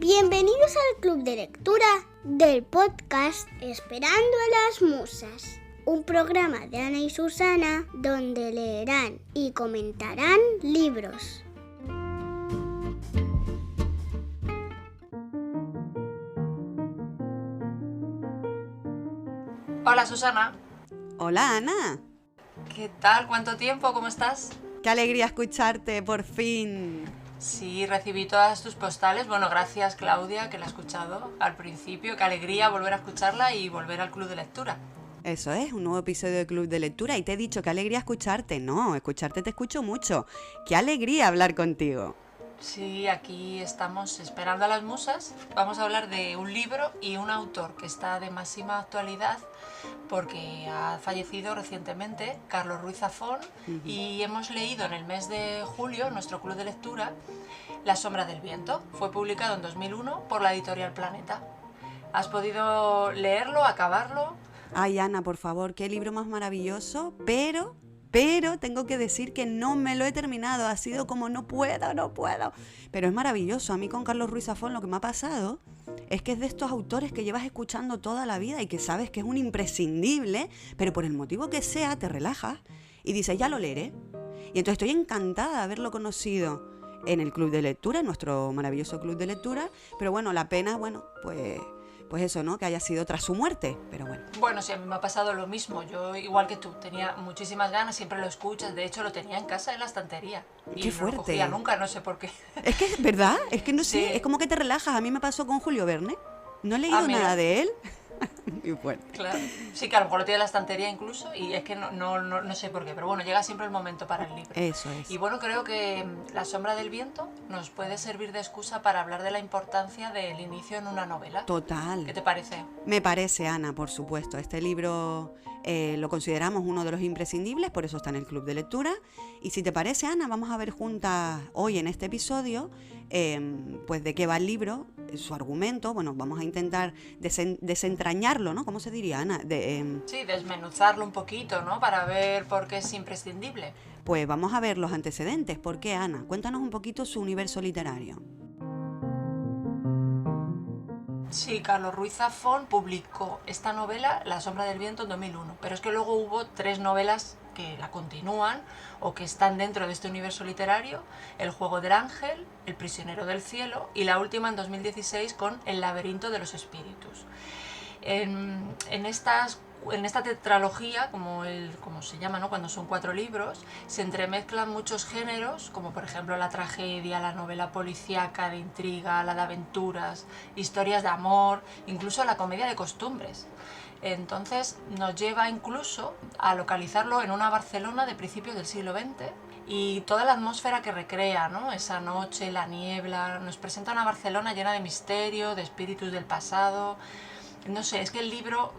Bienvenidos al Club de Lectura del podcast Esperando a las Musas, un programa de Ana y Susana donde leerán y comentarán libros. Hola Susana. Hola Ana. ¿Qué tal? ¿Cuánto tiempo? ¿Cómo estás? Qué alegría escucharte, por fin. Sí, recibí todas tus postales. Bueno, gracias Claudia, que la he escuchado al principio. Qué alegría volver a escucharla y volver al club de lectura. Eso es, un nuevo episodio de Club de Lectura y te he dicho qué alegría escucharte. No, escucharte te escucho mucho. Qué alegría hablar contigo. Sí, aquí estamos esperando a las musas. Vamos a hablar de un libro y un autor que está de máxima actualidad porque ha fallecido recientemente, Carlos Ruiz Zafón, y hemos leído en el mes de julio, en nuestro club de lectura, La sombra del viento. Fue publicado en 2001 por la editorial Planeta. ¿Has podido leerlo, acabarlo? Ay Ana, por favor, qué libro más maravilloso, pero tengo que decir que no me lo he terminado, ha sido como no puedo. Pero es maravilloso, a mí con Carlos Ruiz Zafón lo que me ha pasado es que es de estos autores que llevas escuchando toda la vida y que sabes que es un imprescindible, pero por el motivo que sea te relajas y dices, ya lo leeré. Y entonces estoy encantada de haberlo conocido en el club de lectura, en nuestro maravilloso club de lectura, pero bueno, la pena, pues eso, ¿no? Que haya sido tras su muerte, pero bueno. Bueno, sí, a mí me ha pasado lo mismo. Yo, igual que tú, tenía muchísimas ganas, siempre lo escuchas. De hecho, lo tenía en casa en la estantería. Y ¡Qué no fuerte! lo cogía nunca, no sé por qué. Es que, ¿verdad? Es que no sé, Sí. es como que te relajas. A mí me pasó con Julio Verne. No he leído mira. nada de él. Muy fuerte. Claro. Sí, que a lo mejor lo tiene en la estantería incluso y es que no sé por qué, pero bueno, llega siempre el momento para el libro. Eso es. Y bueno, creo que La sombra del viento nos puede servir de excusa para hablar de la importancia del inicio en una novela. Total. ¿Qué te parece? Me parece, Ana, por supuesto. Este libro lo consideramos uno de los imprescindibles, por eso está en el club de lectura. Y si te parece, Ana, vamos a ver juntas hoy en este episodio pues de qué va el libro, su argumento. Bueno, vamos a intentar desentrañarlo, ¿no? ¿Cómo se diría, Ana? Sí, desmenuzarlo un poquito, ¿no? Para ver por qué es imprescindible. Pues vamos a ver los antecedentes. ¿Por qué, Ana? Cuéntanos un poquito su universo literario. Sí, Carlos Ruiz Zafón publicó esta novela, La sombra del viento, en 2001, pero es que luego hubo 3 novelas que la continúan o que están dentro de este universo literario: El juego del ángel, El prisionero del cielo y la última en 2016 con El laberinto de los espíritus. En esta tetralogía, como se llama, ¿no? Cuando son 4 libros, se entremezclan muchos géneros, como por ejemplo la tragedia, la novela policíaca de intriga, la de aventuras, historias de amor, incluso la comedia de costumbres. Entonces nos lleva incluso a localizarlo en una Barcelona de principios del siglo XX y toda la atmósfera que recrea, ¿no? Esa noche, la niebla, nos presenta una Barcelona llena de misterio, de espíritus del pasado. No sé, es que el libro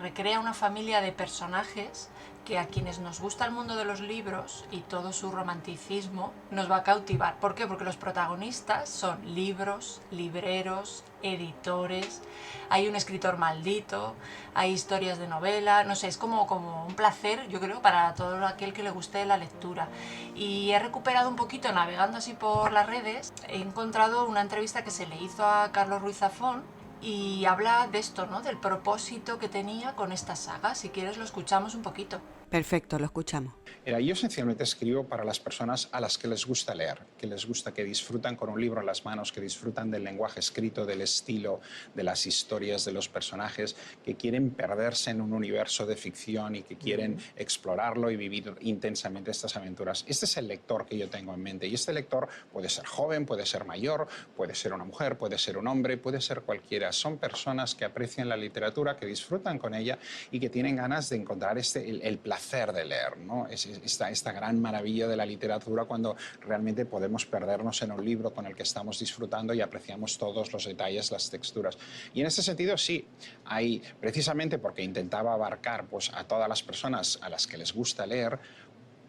recrea una familia de personajes que a quienes nos gusta el mundo de los libros y todo su romanticismo nos va a cautivar. ¿Por qué? Porque los protagonistas son libros, libreros, editores, hay un escritor maldito, hay historias de novela, no sé, es como un placer, yo creo, para todo aquel que le guste la lectura. Y he recuperado un poquito, navegando así por las redes, he encontrado una entrevista que se le hizo a Carlos Ruiz Zafón, y habla de esto, ¿no? Del propósito que tenía con esta saga. Si quieres lo escuchamos un poquito. Perfecto, lo escuchamos. Yo esencialmente escribo para las personas a las que les gusta leer, que les gusta, que disfrutan con un libro en las manos, que disfrutan del lenguaje escrito, del estilo, de las historias, de los personajes, que quieren perderse en un universo de ficción y que quieren explorarlo y vivir intensamente estas aventuras. Este es el lector que yo tengo en mente y este lector puede ser joven, puede ser mayor, puede ser una mujer, puede ser un hombre, puede ser cualquiera. Son personas que aprecian la literatura, que disfrutan con ella y que tienen ganas de encontrar el placer de leer, ¿no? Esta gran maravilla de la literatura cuando realmente podemos perdernos en un libro con el que estamos disfrutando y apreciamos todos los detalles, las texturas. Y en ese sentido sí, hay, precisamente porque intentaba abarcar pues, a todas las personas a las que les gusta leer,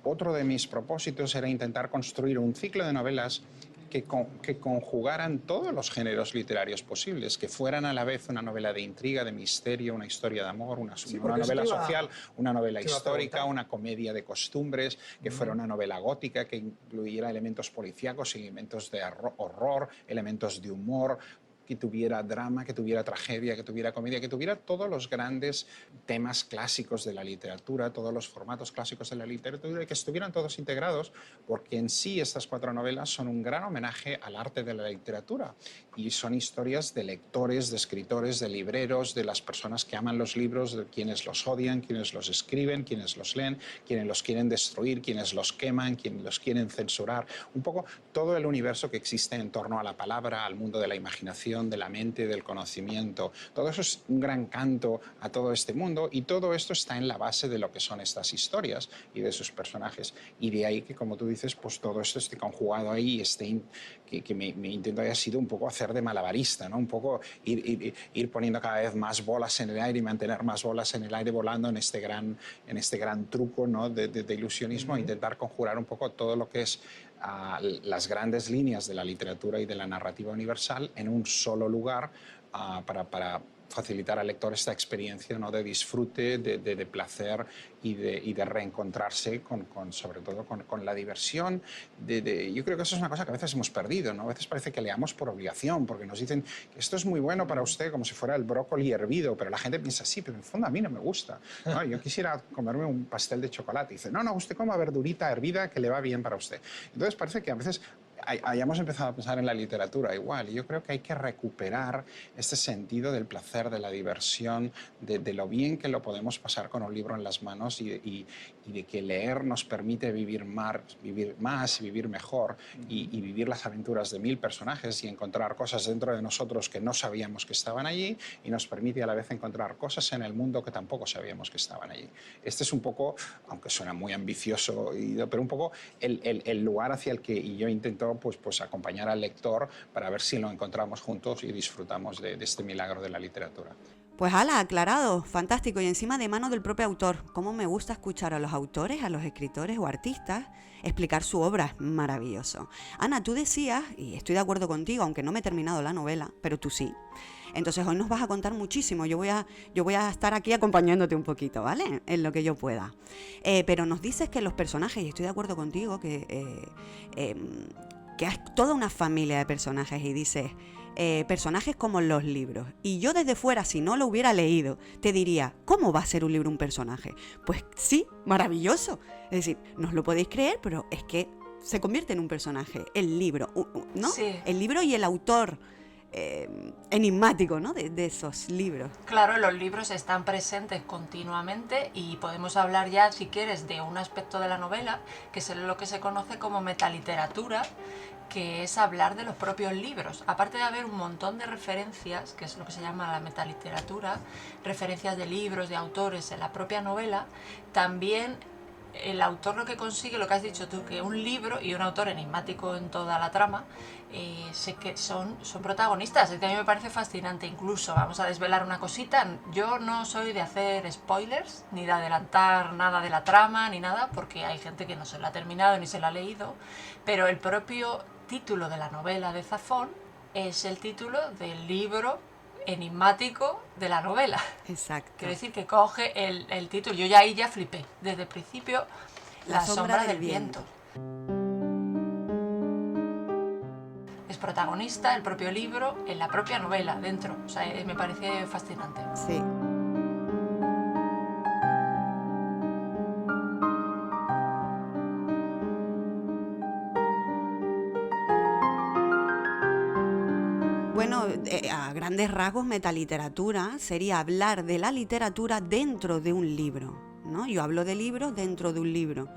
otro de mis propósitos era intentar construir un ciclo de novelas que conjugaran todos los géneros literarios posibles, que fueran a la vez una novela de intriga, de misterio, una historia de amor, una novela social, una novela histórica, una comedia de costumbres, que fuera una novela gótica, que incluyera elementos policíacos, elementos de horror, elementos de humor, que tuviera drama, que tuviera tragedia, que tuviera comedia, que tuviera todos los grandes temas clásicos de la literatura, todos los formatos clásicos de la literatura, y que estuvieran todos integrados, porque en sí estas 4 novelas son un gran homenaje al arte de la literatura y son historias de lectores, de escritores, de libreros, de las personas que aman los libros, de quienes los odian, quienes los escriben, quienes los leen, quienes los quieren destruir, quienes los queman, quienes los quieren censurar, un poco todo el universo que existe en torno a la palabra, al mundo de la imaginación, de la mente, del conocimiento. Todo eso es un gran canto a todo este mundo, y todo esto está en la base de lo que son estas historias y de sus personajes. Y de ahí que, como tú dices, pues todo esto esté conjugado ahí, que me intento haya sido un poco hacer de malabarista, ¿no? Un poco ir poniendo cada vez más bolas en el aire y mantener más bolas en el aire volando en este gran truco, ¿no? de ilusionismo, intentar conjurar un poco todo lo que es las grandes líneas de la literatura y de la narrativa universal en un solo lugar, para facilitar al lector esta experiencia, ¿no? de disfrute, de placer y de reencontrarse sobre todo con la diversión. Yo creo que eso es una cosa que a veces hemos perdido, ¿no? A veces parece que leamos por obligación, porque nos dicen que esto es muy bueno para usted, como si fuera el brócoli hervido, pero la gente piensa, sí, pero en el fondo a mí no me gusta, ¿no? Yo quisiera comerme un pastel de chocolate. Y dice, no, usted coma verdurita hervida que le va bien para usted. Entonces parece que a veces hayamos empezado a pensar en la literatura igual, y yo creo que hay que recuperar este sentido del placer, de la diversión, de lo bien que lo podemos pasar con un libro en las manos, y de que leer nos permite vivir más, vivir mejor, y vivir las aventuras de 1000 personajes y encontrar cosas dentro de nosotros que no sabíamos que estaban allí, y nos permite a la vez encontrar cosas en el mundo que tampoco sabíamos que estaban allí. Este es un poco, aunque suena muy ambicioso, pero un poco el lugar hacia el que yo intento pues acompañar al lector, para ver si lo encontramos juntos y disfrutamos de este milagro de la literatura. Pues ala, aclarado, fantástico, y encima de mano del propio autor. Cómo me gusta escuchar a los autores, a los escritores o artistas explicar su obra, es maravilloso. Ana, tú decías, y estoy de acuerdo contigo, aunque no me he terminado la novela, pero tú sí. Entonces hoy nos vas a contar muchísimo, yo voy a estar aquí acompañándote un poquito, ¿vale? En lo que yo pueda. Pero nos dices que los personajes, y estoy de acuerdo contigo, que hay toda una familia de personajes, y dices, personajes como los libros. Y yo desde fuera, si no lo hubiera leído, te diría, ¿cómo va a ser un libro un personaje? Pues sí, maravilloso. Es decir, no os lo podéis creer, pero es que se convierte en un personaje, el libro, ¿no? Sí. El libro y el autor enigmático, ¿no? de esos libros. Claro, los libros están presentes continuamente, y podemos hablar ya, si quieres, de un aspecto de la novela, que es lo que se conoce como metaliteratura, que es hablar de los propios libros. Aparte de haber un montón de referencias, que es lo que se llama la metaliteratura, referencias de libros, de autores en la propia novela, también el autor lo que consigue, lo que has dicho tú, que un libro y un autor enigmático en toda la trama, sé que son protagonistas. A mí me parece fascinante. Incluso, vamos a desvelar una cosita, yo no soy de hacer spoilers, ni de adelantar nada de la trama, ni nada, porque hay gente que no se la ha terminado ni se la ha leído, pero el propio título de la novela de Zafón es el título del libro enigmático de la novela. Exacto. Quiero decir que coge el título. Yo ya ahí ya flipé. Desde el principio, La sombra del viento. Es protagonista el propio libro en la propia novela, dentro. O sea, me parece fascinante. Sí. Bueno, a grandes rasgos, metaliteratura sería hablar de la literatura dentro de un libro, ¿no? Yo hablo de libros dentro de un libro.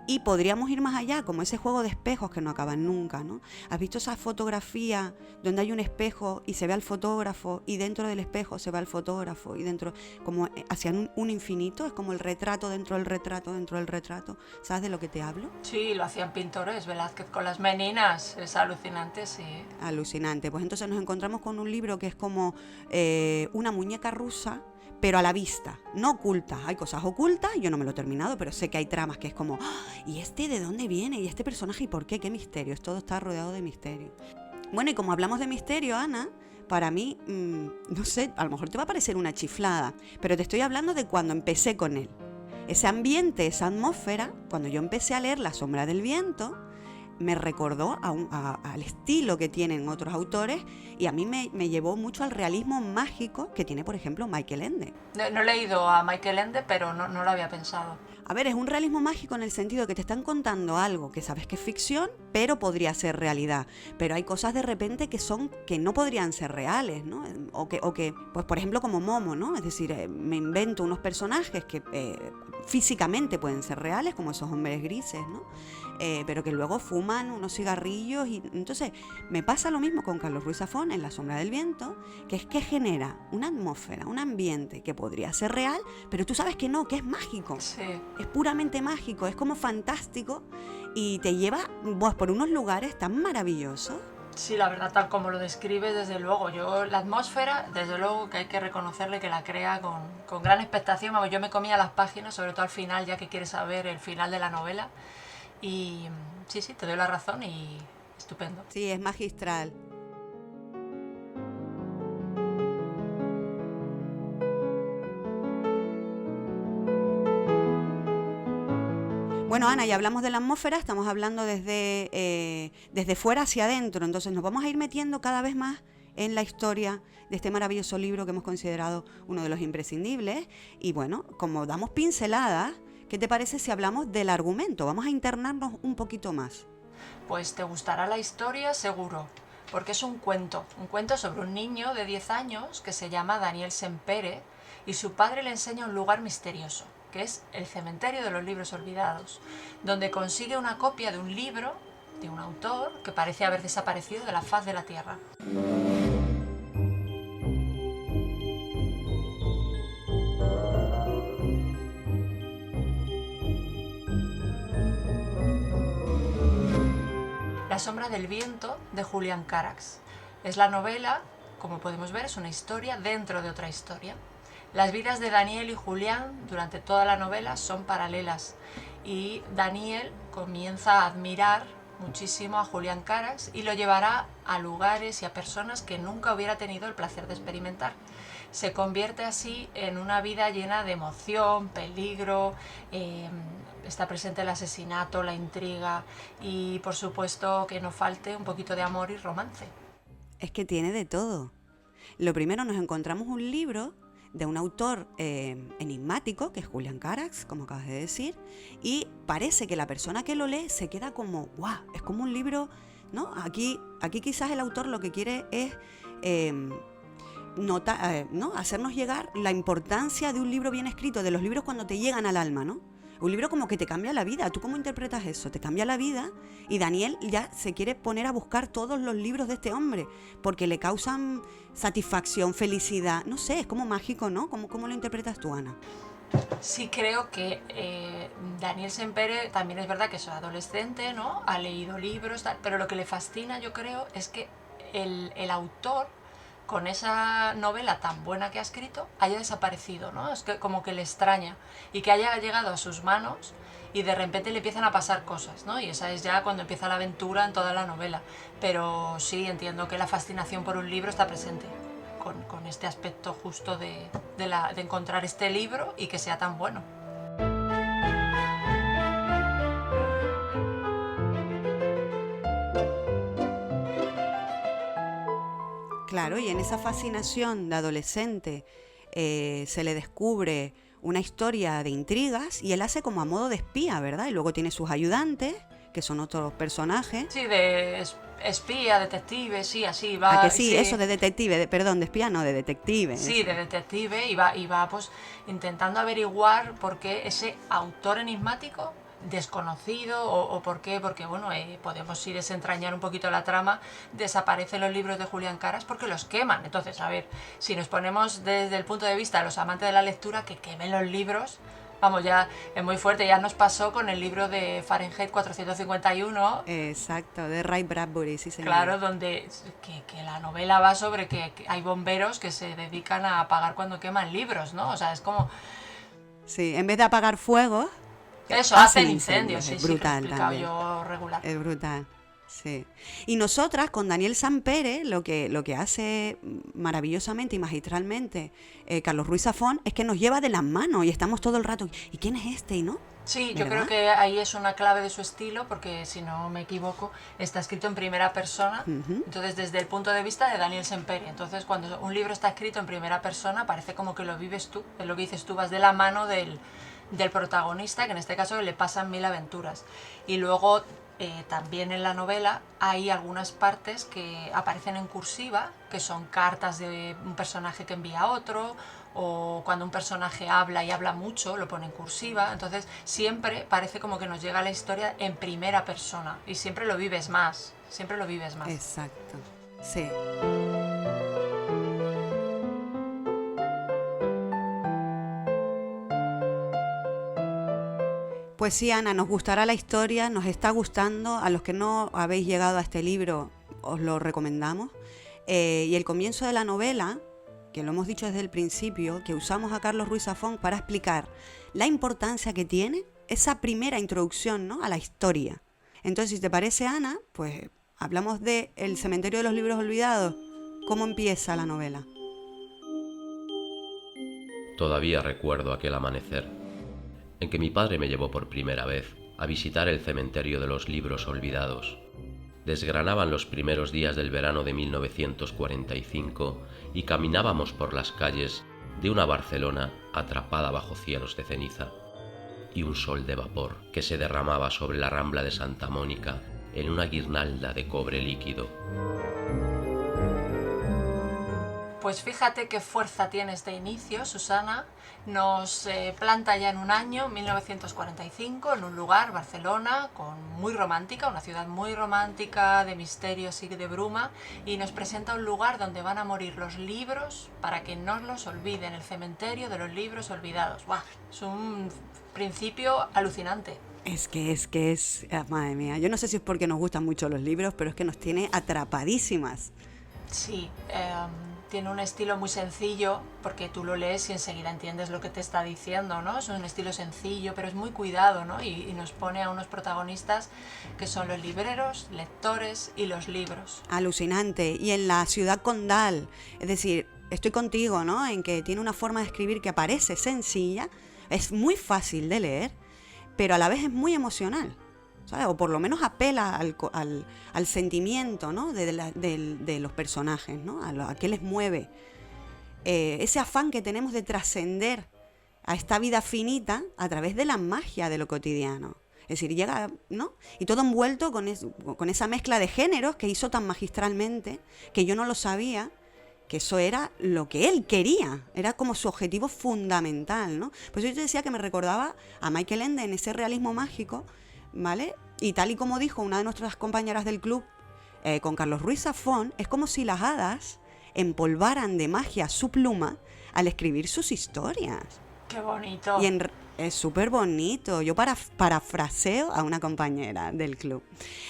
Y podríamos ir más allá, como ese juego de espejos que no acaban nunca, ¿no? ¿Has visto esa fotografía donde hay un espejo y se ve al fotógrafo, y dentro del espejo se ve al fotógrafo, y dentro, como hacia un infinito? Es como el retrato dentro del retrato dentro del retrato. ¿Sabes de lo que te hablo? Sí, lo hacían pintores, Velázquez con las meninas. Es alucinante, sí. Alucinante. Pues entonces nos encontramos con un libro que es como una muñeca rusa, pero a la vista, no oculta. Hay cosas ocultas, yo no me lo he terminado, pero sé que hay tramas que es como, ¿y este de dónde viene? ¿Y este personaje y por qué? ¿Qué misterio? Todo está rodeado de misterio. Bueno, y como hablamos de misterio, Ana, para mí, no sé, a lo mejor te va a parecer una chiflada, pero te estoy hablando de cuando empecé con él. Ese ambiente, esa atmósfera, cuando yo empecé a leer La sombra del viento, me recordó al estilo que tienen otros autores, y a mí me llevó mucho al realismo mágico que tiene, por ejemplo, Michael Ende. No he leído a Michael Ende, pero no lo había pensado. A ver, es un realismo mágico en el sentido de que te están contando algo que sabes que es ficción, pero podría ser realidad. Pero hay cosas de repente que no podrían ser reales, ¿no? O que pues por ejemplo, como Momo, ¿no? Es decir, me invento unos personajes que físicamente pueden ser reales, como esos hombres grises, ¿no? Pero que luego fuman unos cigarrillos. Y entonces me pasa lo mismo con Carlos Ruiz Zafón en La sombra del viento, que es que genera una atmósfera, un ambiente que podría ser real, pero tú sabes que no, que es mágico. Sí. Es puramente mágico, es como fantástico, y te lleva por unos lugares tan maravillosos. Sí, la verdad, tal como lo describes, desde luego. La atmósfera, desde luego que hay que reconocerle que la crea con gran expectación. Vamos, yo me comía las páginas, sobre todo al final, ya que quieres saber el final de la novela. Y sí, te doy la razón y estupendo. Sí, es magistral. Bueno, Ana, ya hablamos de la atmósfera, estamos hablando desde fuera hacia adentro, entonces nos vamos a ir metiendo cada vez más en la historia de este maravilloso libro que hemos considerado uno de los imprescindibles. Y bueno, como damos pinceladas, ¿qué te parece si hablamos del argumento? Vamos a internarnos un poquito más. Pues te gustará la historia, seguro, porque es un cuento sobre un niño de 10 años que se llama Daniel Sempere, y su padre le enseña un lugar misterioso, que es el cementerio de los libros olvidados, donde consigue una copia de un libro de un autor que parece haber desaparecido de la faz de la tierra. La sombra del viento, de Julián Carax. Es la novela, como podemos ver, es una historia dentro de otra historia. Las vidas de Daniel y Julián durante toda la novela son paralelas, y Daniel comienza a admirar muchísimo a Julián Carax y lo llevará a lugares y a personas que nunca hubiera tenido el placer de experimentar. Se convierte así en una vida llena de emoción, peligro, está presente el asesinato, la intriga y, por supuesto, que no falte un poquito de amor y romance. Es que tiene de todo. Lo primero, nos encontramos un libro de un autor enigmático, que es Julián Carax, como acabas de decir, y parece que la persona que lo lee se queda como, ¡guau! Es como un libro, ¿no? Aquí quizás el autor lo que quiere es ¿no? hacernos llegar la importancia de un libro bien escrito, de los libros cuando te llegan al alma, ¿no? Un libro como que te cambia la vida. ¿Tú cómo interpretas eso? Te cambia la vida, y Daniel ya se quiere poner a buscar todos los libros de este hombre porque le causan satisfacción, felicidad. No sé, es como mágico, ¿no? ¿Cómo lo interpretas tú, Ana? Sí, creo que Daniel Sempere también es verdad que es adolescente, ¿no? Ha leído libros, tal, pero lo que le fascina, yo creo, es que el autor, con esa novela tan buena que ha escrito, haya desaparecido, ¿no? Es que como que le extraña, y que haya llegado a sus manos y de repente le empiezan a pasar cosas, ¿no? Y esa es ya cuando empieza la aventura en toda la novela. Pero sí, entiendo que la fascinación por un libro está presente, con este aspecto justo de encontrar este libro y que sea tan bueno. Claro, y en esa fascinación de adolescente se le descubre una historia de intrigas, y él hace como a modo de espía, ¿verdad? Y luego tiene sus ayudantes, que son otros personajes. Sí, de espía, detective, sí, así va. ¿A que sí? Sí. Eso de detective, perdón, de espía no, de detective. Sí, eso. de detective, y va pues intentando averiguar por qué ese autor enigmático desconocido, o por qué, porque bueno, podemos ir desentrañar un poquito la trama, desaparecen los libros de Julián Carax porque los queman. Entonces, a ver, si nos ponemos desde el punto de vista de los amantes de la lectura, que quemen los libros, vamos, ya es muy fuerte. Ya nos pasó con el libro de Fahrenheit 451. Exacto, de Ray Bradbury, sí señor. Claro, donde que la novela va sobre que hay bomberos que se dedican a apagar cuando queman libros, ¿no? O sea, es como... Sí, en vez de apagar fuego... Eso, hacen incendios, sí, es brutal, sí, que lo he también. yo regular. Es brutal, sí. Y nosotras, con Daniel Sempere, lo que hace maravillosamente y magistralmente Carlos Ruiz Zafón, es que nos lleva de las manos y estamos todo el rato, ¿y quién es este? ¿Y no? Sí, yo ¿verdad? creo que ahí es una clave de su estilo, porque si no me equivoco, está escrito en primera persona, entonces desde el punto de vista de Daniel Semperi. Entonces cuando un libro está escrito en primera persona, parece como que lo vives tú, es lo que dices tú, vas de la mano del protagonista, que en este caso le pasan 1000 aventuras. Y luego también en la novela hay algunas partes que aparecen en cursiva, que son cartas de un personaje que envía a otro, o cuando un personaje habla y habla mucho, lo pone en cursiva. Entonces siempre parece como que nos llega la historia en primera persona y siempre lo vives más, siempre lo vives más. Exacto, sí. Pues sí, Ana, nos gustará la historia, nos está gustando. A los que no habéis llegado a este libro, os lo recomendamos. Y el comienzo de la novela, que lo hemos dicho desde el principio, que usamos a Carlos Ruiz Zafón para explicar la importancia que tiene esa primera introducción, ¿no?, a la historia. Entonces, si te parece, Ana, pues hablamos de El cementerio de los libros olvidados. ¿Cómo empieza la novela? Todavía recuerdo aquel amanecer en que mi padre me llevó por primera vez a visitar el cementerio de los libros olvidados. Desgranaban los primeros días del verano de 1945 y caminábamos por las calles de una Barcelona atrapada bajo cielos de ceniza y un sol de vapor que se derramaba sobre la Rambla de Santa Mónica en una guirnalda de cobre líquido. Pues fíjate qué fuerza tiene este inicio, Susana. Nos planta ya en un año, 1945, en un lugar, Barcelona, muy romántica, una ciudad muy romántica, de misterios y de bruma, y nos presenta un lugar donde van a morir los libros para que no los olviden, el cementerio de los libros olvidados. ¡Buah! Es un principio alucinante. Es que madre mía, yo no sé si es porque nos gustan mucho los libros, pero es que nos tiene atrapadísimas. Sí, tiene un estilo muy sencillo, porque tú lo lees y enseguida entiendes lo que te está diciendo, ¿no? Es un estilo sencillo, pero es muy cuidado, ¿no? Y nos pone a unos protagonistas que son los libreros, lectores y los libros. Alucinante. Y en la ciudad condal, es decir, estoy contigo, ¿no?, en que tiene una forma de escribir que parece sencilla, es muy fácil de leer, pero a la vez es muy emocional, ¿sabes? O por lo menos apela al sentimiento, ¿no?, de los personajes, ¿no?, a qué les mueve. Ese afán que tenemos de trascender a esta vida finita a través de la magia de lo cotidiano. Es decir, llega, ¿no?, y todo envuelto con esa mezcla de géneros que hizo tan magistralmente, que yo no lo sabía, que eso era lo que él quería, era como su objetivo fundamental, ¿no? Pues yo te decía que me recordaba a Michael Ende en ese realismo mágico, ¿vale? Y tal y como dijo una de nuestras compañeras del club, con Carlos Ruiz Zafón, es como si las hadas empolvaran de magia su pluma al escribir sus historias. ¡Qué bonito! Y es súper bonito. Yo parafraseo a una compañera del club.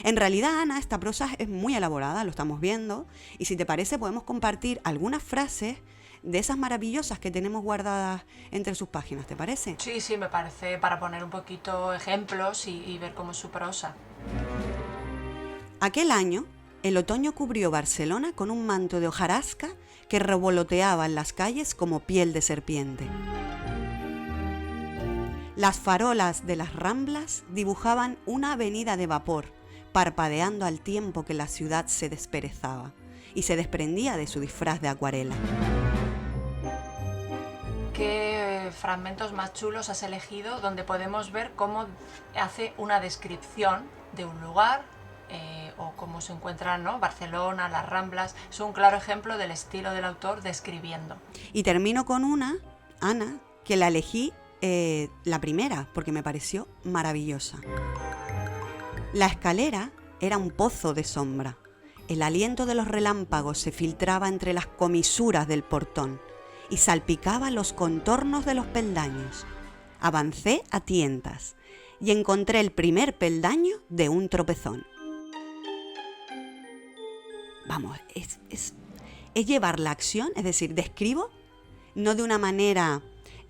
En realidad, Ana, esta prosa es muy elaborada, lo estamos viendo, y si te parece podemos compartir algunas frases de esas maravillosas que tenemos guardadas entre sus páginas, ¿te parece? Sí, me parece, para poner un poquito ejemplos y ver cómo es su prosa. Aquel año, el otoño cubrió Barcelona con un manto de hojarasca que revoloteaba en las calles como piel de serpiente. Las farolas de las Ramblas dibujaban una avenida de vapor, parpadeando al tiempo que la ciudad se desperezaba y se desprendía de su disfraz de acuarela. ¿Qué fragmentos más chulos has elegido donde podemos ver cómo hace una descripción de un lugar o cómo se encuentran, ¿no?, Barcelona, las Ramblas? Es un claro ejemplo del estilo del autor describiendo. Y termino con una, Ana, que la elegí la primera porque me pareció maravillosa. La escalera era un pozo de sombra. El aliento de los relámpagos se filtraba entre las comisuras del portón y salpicaba los contornos de los peldaños. Avancé a tientas y encontré el primer peldaño de un tropezón. Vamos, es llevar la acción, es decir, describo no de una manera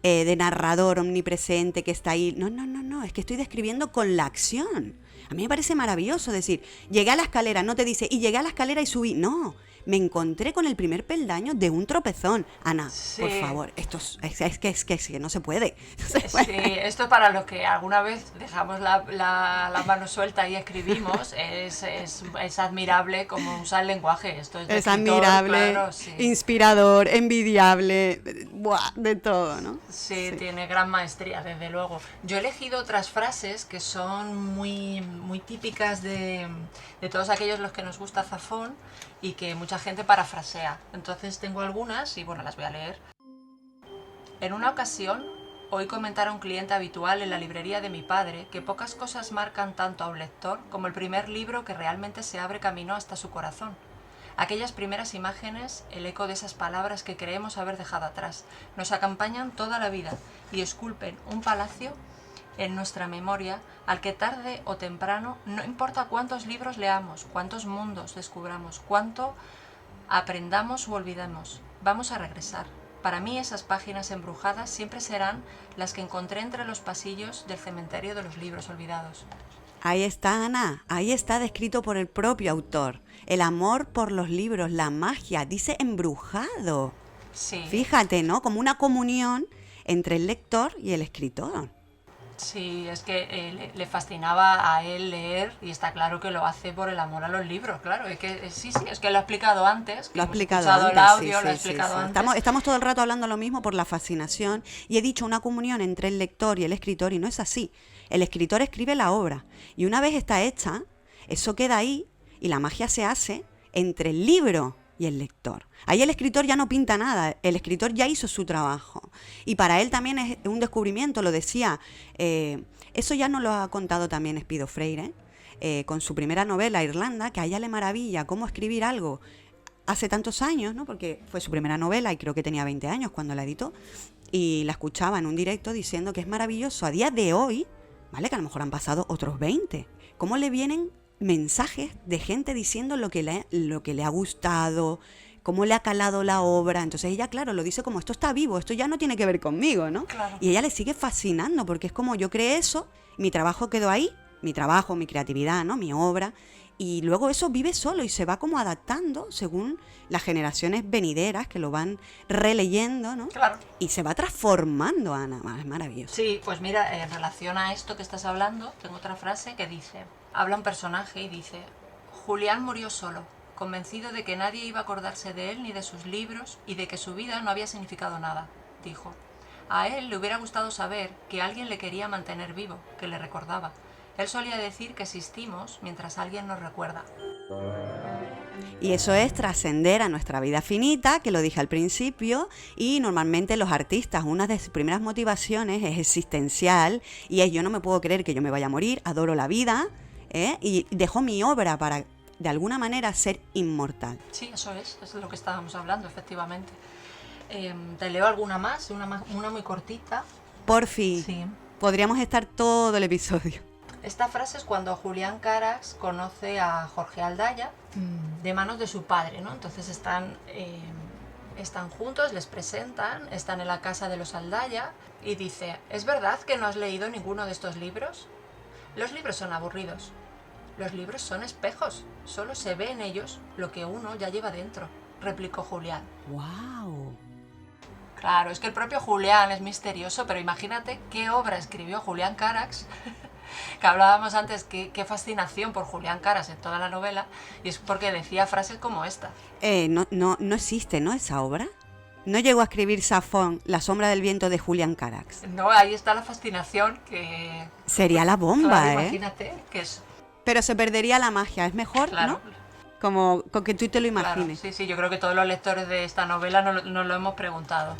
de narrador omnipresente que está ahí. No, es que estoy describiendo con la acción. A mí me parece maravilloso decir, llegué a la escalera, no te dice, y llegué a la escalera y subí. No, me encontré con el primer peldaño de un tropezón. Ana, Sí. por favor, esto es que no se puede. Sí, esto para los que alguna vez dejamos la mano suelta y escribimos, es admirable cómo usa el lenguaje. Esto es de Es escritor, admirable, claro, sí. inspirador, envidiable, buah, de todo, ¿no? Sí, tiene gran maestría, desde luego. Yo he elegido otras frases que son muy, muy típicas de todos aquellos los que nos gusta Zafón y que mucha gente parafrasea. Entonces tengo algunas y bueno, las voy a leer. En una ocasión, oí comentar a un cliente habitual en la librería de mi padre que pocas cosas marcan tanto a un lector como el primer libro que realmente se abre camino hasta su corazón. Aquellas primeras imágenes, el eco de esas palabras que creemos haber dejado atrás, nos acompañan toda la vida y esculpen un palacio en nuestra memoria al que tarde o temprano, no importa cuántos libros leamos, cuántos mundos descubramos, cuánto aprendamos u olvidemos, vamos a regresar. Para mí esas páginas embrujadas siempre serán las que encontré entre los pasillos del cementerio de los libros olvidados. Ahí está, Ana, ahí está descrito por el propio autor. El amor por los libros, la magia, dice embrujado. Sí. Fíjate, ¿no? Como una comunión entre el lector y el escritor. Sí, es que le fascinaba a él leer y está claro que lo hace por el amor a los libros, claro. Es que sí, es que lo ha explicado antes. Lo ha hemos explicado escuchado antes, el audio, sí, lo ha sí, explicado sí. antes. Estamos todo el rato hablando lo mismo por la fascinación y he dicho una comunión entre el lector y el escritor y no es así. El escritor escribe la obra y una vez está hecha, eso queda ahí y la magia se hace entre el libro y el lector. Ahí el escritor ya no pinta nada, el escritor ya hizo su trabajo. Y para él también es un descubrimiento, lo decía. Eso ya nos lo ha contado también Espido Freire, con su primera novela, Irlanda, que a ella le maravilla cómo escribir algo hace tantos años, ¿no? Porque fue su primera novela y creo que tenía 20 años cuando la editó. Y la escuchaba en un directo diciendo que es maravilloso a día de hoy, ¿vale? Que a lo mejor han pasado otros 20. ¿Cómo le vienen mensajes de gente diciendo lo que le ha gustado, cómo le ha calado la obra? Entonces ella, claro, lo dice como esto está vivo, esto ya no tiene que ver conmigo, ¿no? Claro. Y ella le sigue fascinando porque es como yo creé eso, mi trabajo quedó ahí, mi trabajo, mi creatividad, ¿no? Mi obra, y luego eso vive solo y se va como adaptando según las generaciones venideras que lo van releyendo, ¿no? Claro. Y se va transformando, Ana, es maravilloso. Sí, pues mira, en relación a esto que estás hablando, tengo otra frase que dice, habla un personaje y dice, Julián murió solo, convencido de que nadie iba a acordarse de él ni de sus libros y de que su vida no había significado nada, dijo. A él le hubiera gustado saber que alguien le quería mantener vivo, que le recordaba. Él solía decir que existimos mientras alguien nos recuerda. Y eso es trascender a nuestra vida finita, que lo dije al principio, y normalmente los artistas, una de sus primeras motivaciones es existencial, y es yo no me puedo creer que yo me vaya a morir, adoro la vida, y dejo mi obra para, de alguna manera, ser inmortal. Sí, eso es de lo que estábamos hablando, efectivamente. Te leo alguna más, una muy cortita. Porfi, Sí. podríamos estar todo el episodio. Esta frase es cuando Julián Carax conoce a Jorge Aldaya de manos de su padre, ¿no? Entonces están juntos, les presentan, están en la casa de los Aldaya y dice, ¿es verdad que no has leído ninguno de estos libros? Los libros son aburridos. Los libros son espejos, solo se ve en ellos lo que uno ya lleva dentro, replicó Julián. ¡Wow! Claro, es que el propio Julián es misterioso, pero imagínate qué obra escribió Julián Carax, que hablábamos antes, qué fascinación por Julián Carax en toda la novela, y es porque decía frases como esta. No existe, ¿no? Esa obra. ¿No llegó a escribir Zafón, La sombra del viento de Julián Carax? No, ahí está la fascinación que... Sería la bomba, claro, imagínate, que es... Pero se perdería la magia, es mejor, Claro, ¿no? Como con que tú te lo claro, imagines. sí, yo creo que todos los lectores de esta novela nos lo hemos preguntado.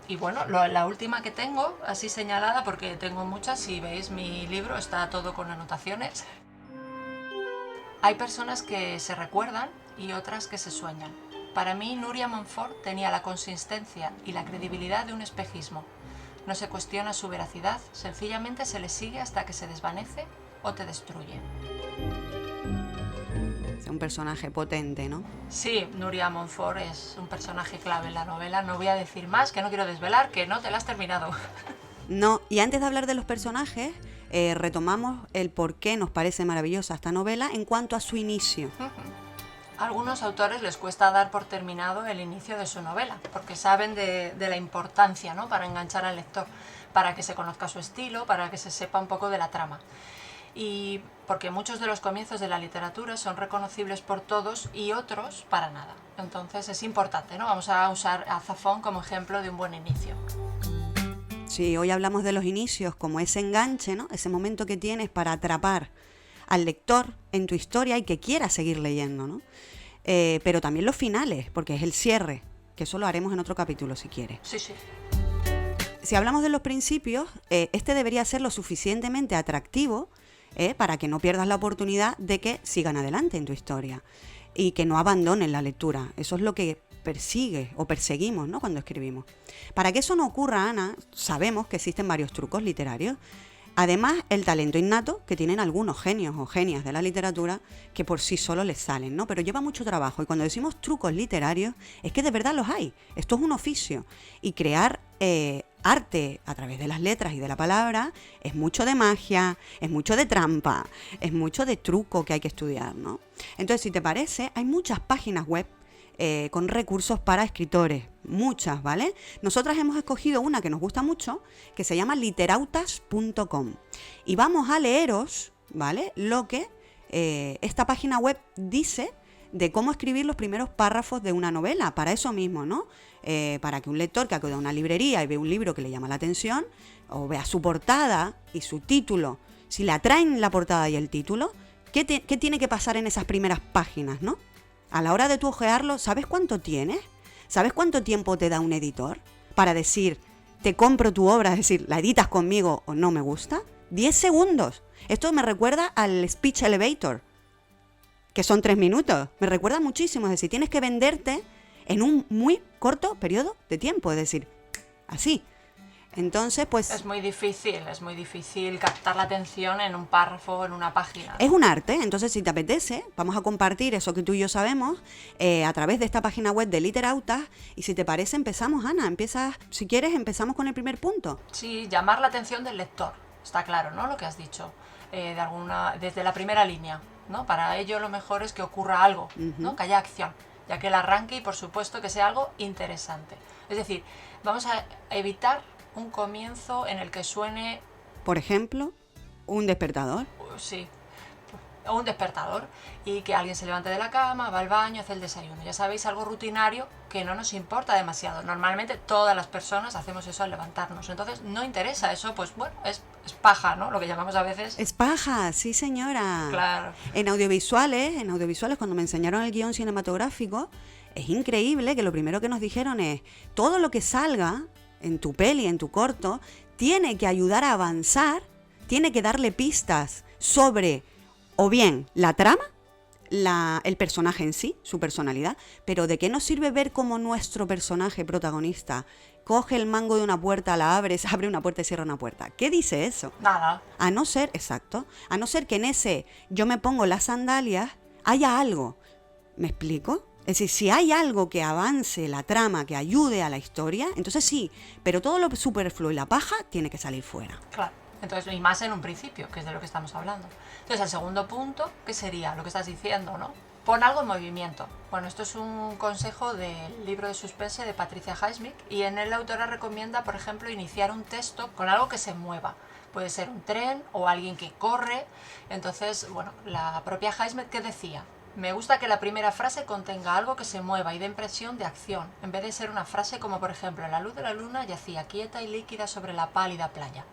Y bueno, la última que tengo, así señalada, porque tengo muchas, si veis mi libro está todo con anotaciones. Hay personas que se recuerdan y otras que se sueñan. Para mí, Nuria Montfort tenía la consistencia y la credibilidad de un espejismo. No se cuestiona su veracidad, sencillamente se le sigue hasta que se desvanece o te destruye. Es un personaje potente, ¿no? Sí, Nuria Montfort es un personaje clave en la novela. No voy a decir más, que no quiero desvelar, que no te la has terminado. No, y antes de hablar de los personajes, retomamos el por qué nos parece maravillosa esta novela en cuanto a su inicio. A algunos autores les cuesta dar por terminado el inicio de su novela, porque saben de la importancia, ¿no?, para enganchar al lector, para que se conozca su estilo, para que se sepa un poco de la trama. Y porque muchos de los comienzos de la literatura son reconocibles por todos y otros para nada. Entonces es importante, ¿no? Vamos a usar a Zafón como ejemplo de un buen inicio. Sí, hoy hablamos de los inicios como ese enganche, ¿no? Ese momento que tienes para atrapar al lector en tu historia y que quiera seguir leyendo, ¿no? Pero también los finales, porque es el cierre, que eso lo haremos en otro capítulo si quieres. Sí, sí. Si hablamos de los principios, este debería ser lo suficientemente atractivo para que no pierdas la oportunidad de que sigan adelante en tu historia y que no abandonen la lectura. Eso es lo que persigue o perseguimos, ¿no?, cuando escribimos. Para que eso no ocurra, Ana, sabemos que existen varios trucos literarios. Además, el talento innato que tienen algunos genios o genias de la literatura que por sí solos les salen, ¿no? Pero lleva mucho trabajo y cuando decimos trucos literarios es que de verdad los hay. Esto es un oficio y crear arte a través de las letras y de la palabra es mucho de magia, es mucho de trampa, es mucho de truco que hay que estudiar, ¿no? Entonces, si te parece, hay muchas páginas web con recursos para escritores, muchas, ¿vale? Nosotras hemos escogido una que nos gusta mucho, que se llama literautas.com y vamos a leeros, ¿vale?, lo que esta página web dice de cómo escribir los primeros párrafos de una novela, para eso mismo, ¿no? Para que un lector que acude a una librería y ve un libro que le llama la atención, o vea su portada y su título, si le atraen la portada y el título, ¿qué tiene que pasar en esas primeras páginas, ¿no? A la hora de tú ojearlo, ¿sabes cuánto tienes? ¿Sabes cuánto tiempo te da un editor para decir, te compro tu obra, es decir, la editas conmigo o no me gusta? 10 segundos. Esto me recuerda al speech elevator, que son 3 minutos. Me recuerda muchísimo, es decir, tienes que venderte en un muy corto periodo de tiempo, es decir, así. Entonces, pues... Es muy difícil captar la atención en un párrafo, en una página. Es un arte, entonces si te apetece, vamos a compartir eso que tú y yo sabemos a través de esta página web de Literautas y si te parece empezamos, Ana, si quieres empezamos con el primer punto. Sí, llamar la atención del lector, está claro, ¿no?, lo que has dicho, desde la primera línea, ¿no? Para ello lo mejor es que ocurra algo, ¿no?, que haya acción, ya que el arranque y por supuesto que sea algo interesante. Es decir, vamos a evitar un comienzo en el que suene... Por ejemplo, un despertador. Sí, un despertador y que alguien se levante de la cama, va al baño, hace el desayuno. Ya sabéis, algo rutinario que no nos importa demasiado. Normalmente todas las personas hacemos eso al levantarnos. Entonces no interesa eso, pues bueno, es paja, ¿no? Lo que llamamos a veces... Es paja, sí señora. Claro. En audiovisuales cuando me enseñaron el guión cinematográfico, es increíble que lo primero que nos dijeron es todo lo que salga en tu peli, en tu corto, tiene que ayudar a avanzar, tiene que darle pistas sobre o bien la trama, el personaje en sí, su personalidad, pero ¿de qué nos sirve ver cómo nuestro personaje protagonista coge el mango de una puerta, la abre, se abre una puerta y cierra una puerta? ¿Qué dice eso? Nada. A no ser que en ese yo me pongo las sandalias haya algo. ¿Me explico? Es decir, si hay algo que avance la trama, que ayude a la historia, entonces sí, pero todo lo superfluo y la paja tiene que salir fuera. Claro, entonces, y más en un principio, que es de lo que estamos hablando. Entonces, el segundo punto, ¿qué sería? Lo que estás diciendo, ¿no? Pon algo en movimiento. Bueno, esto es un consejo del libro de suspense de Patricia Highsmith y en él la autora recomienda, por ejemplo, iniciar un texto con algo que se mueva. Puede ser un tren o alguien que corre. Entonces, bueno, la propia Highsmith, ¿qué decía? Me gusta que la primera frase contenga algo que se mueva y dé impresión de acción, en vez de ser una frase como, por ejemplo, la luz de la luna yacía quieta y líquida sobre la pálida playa.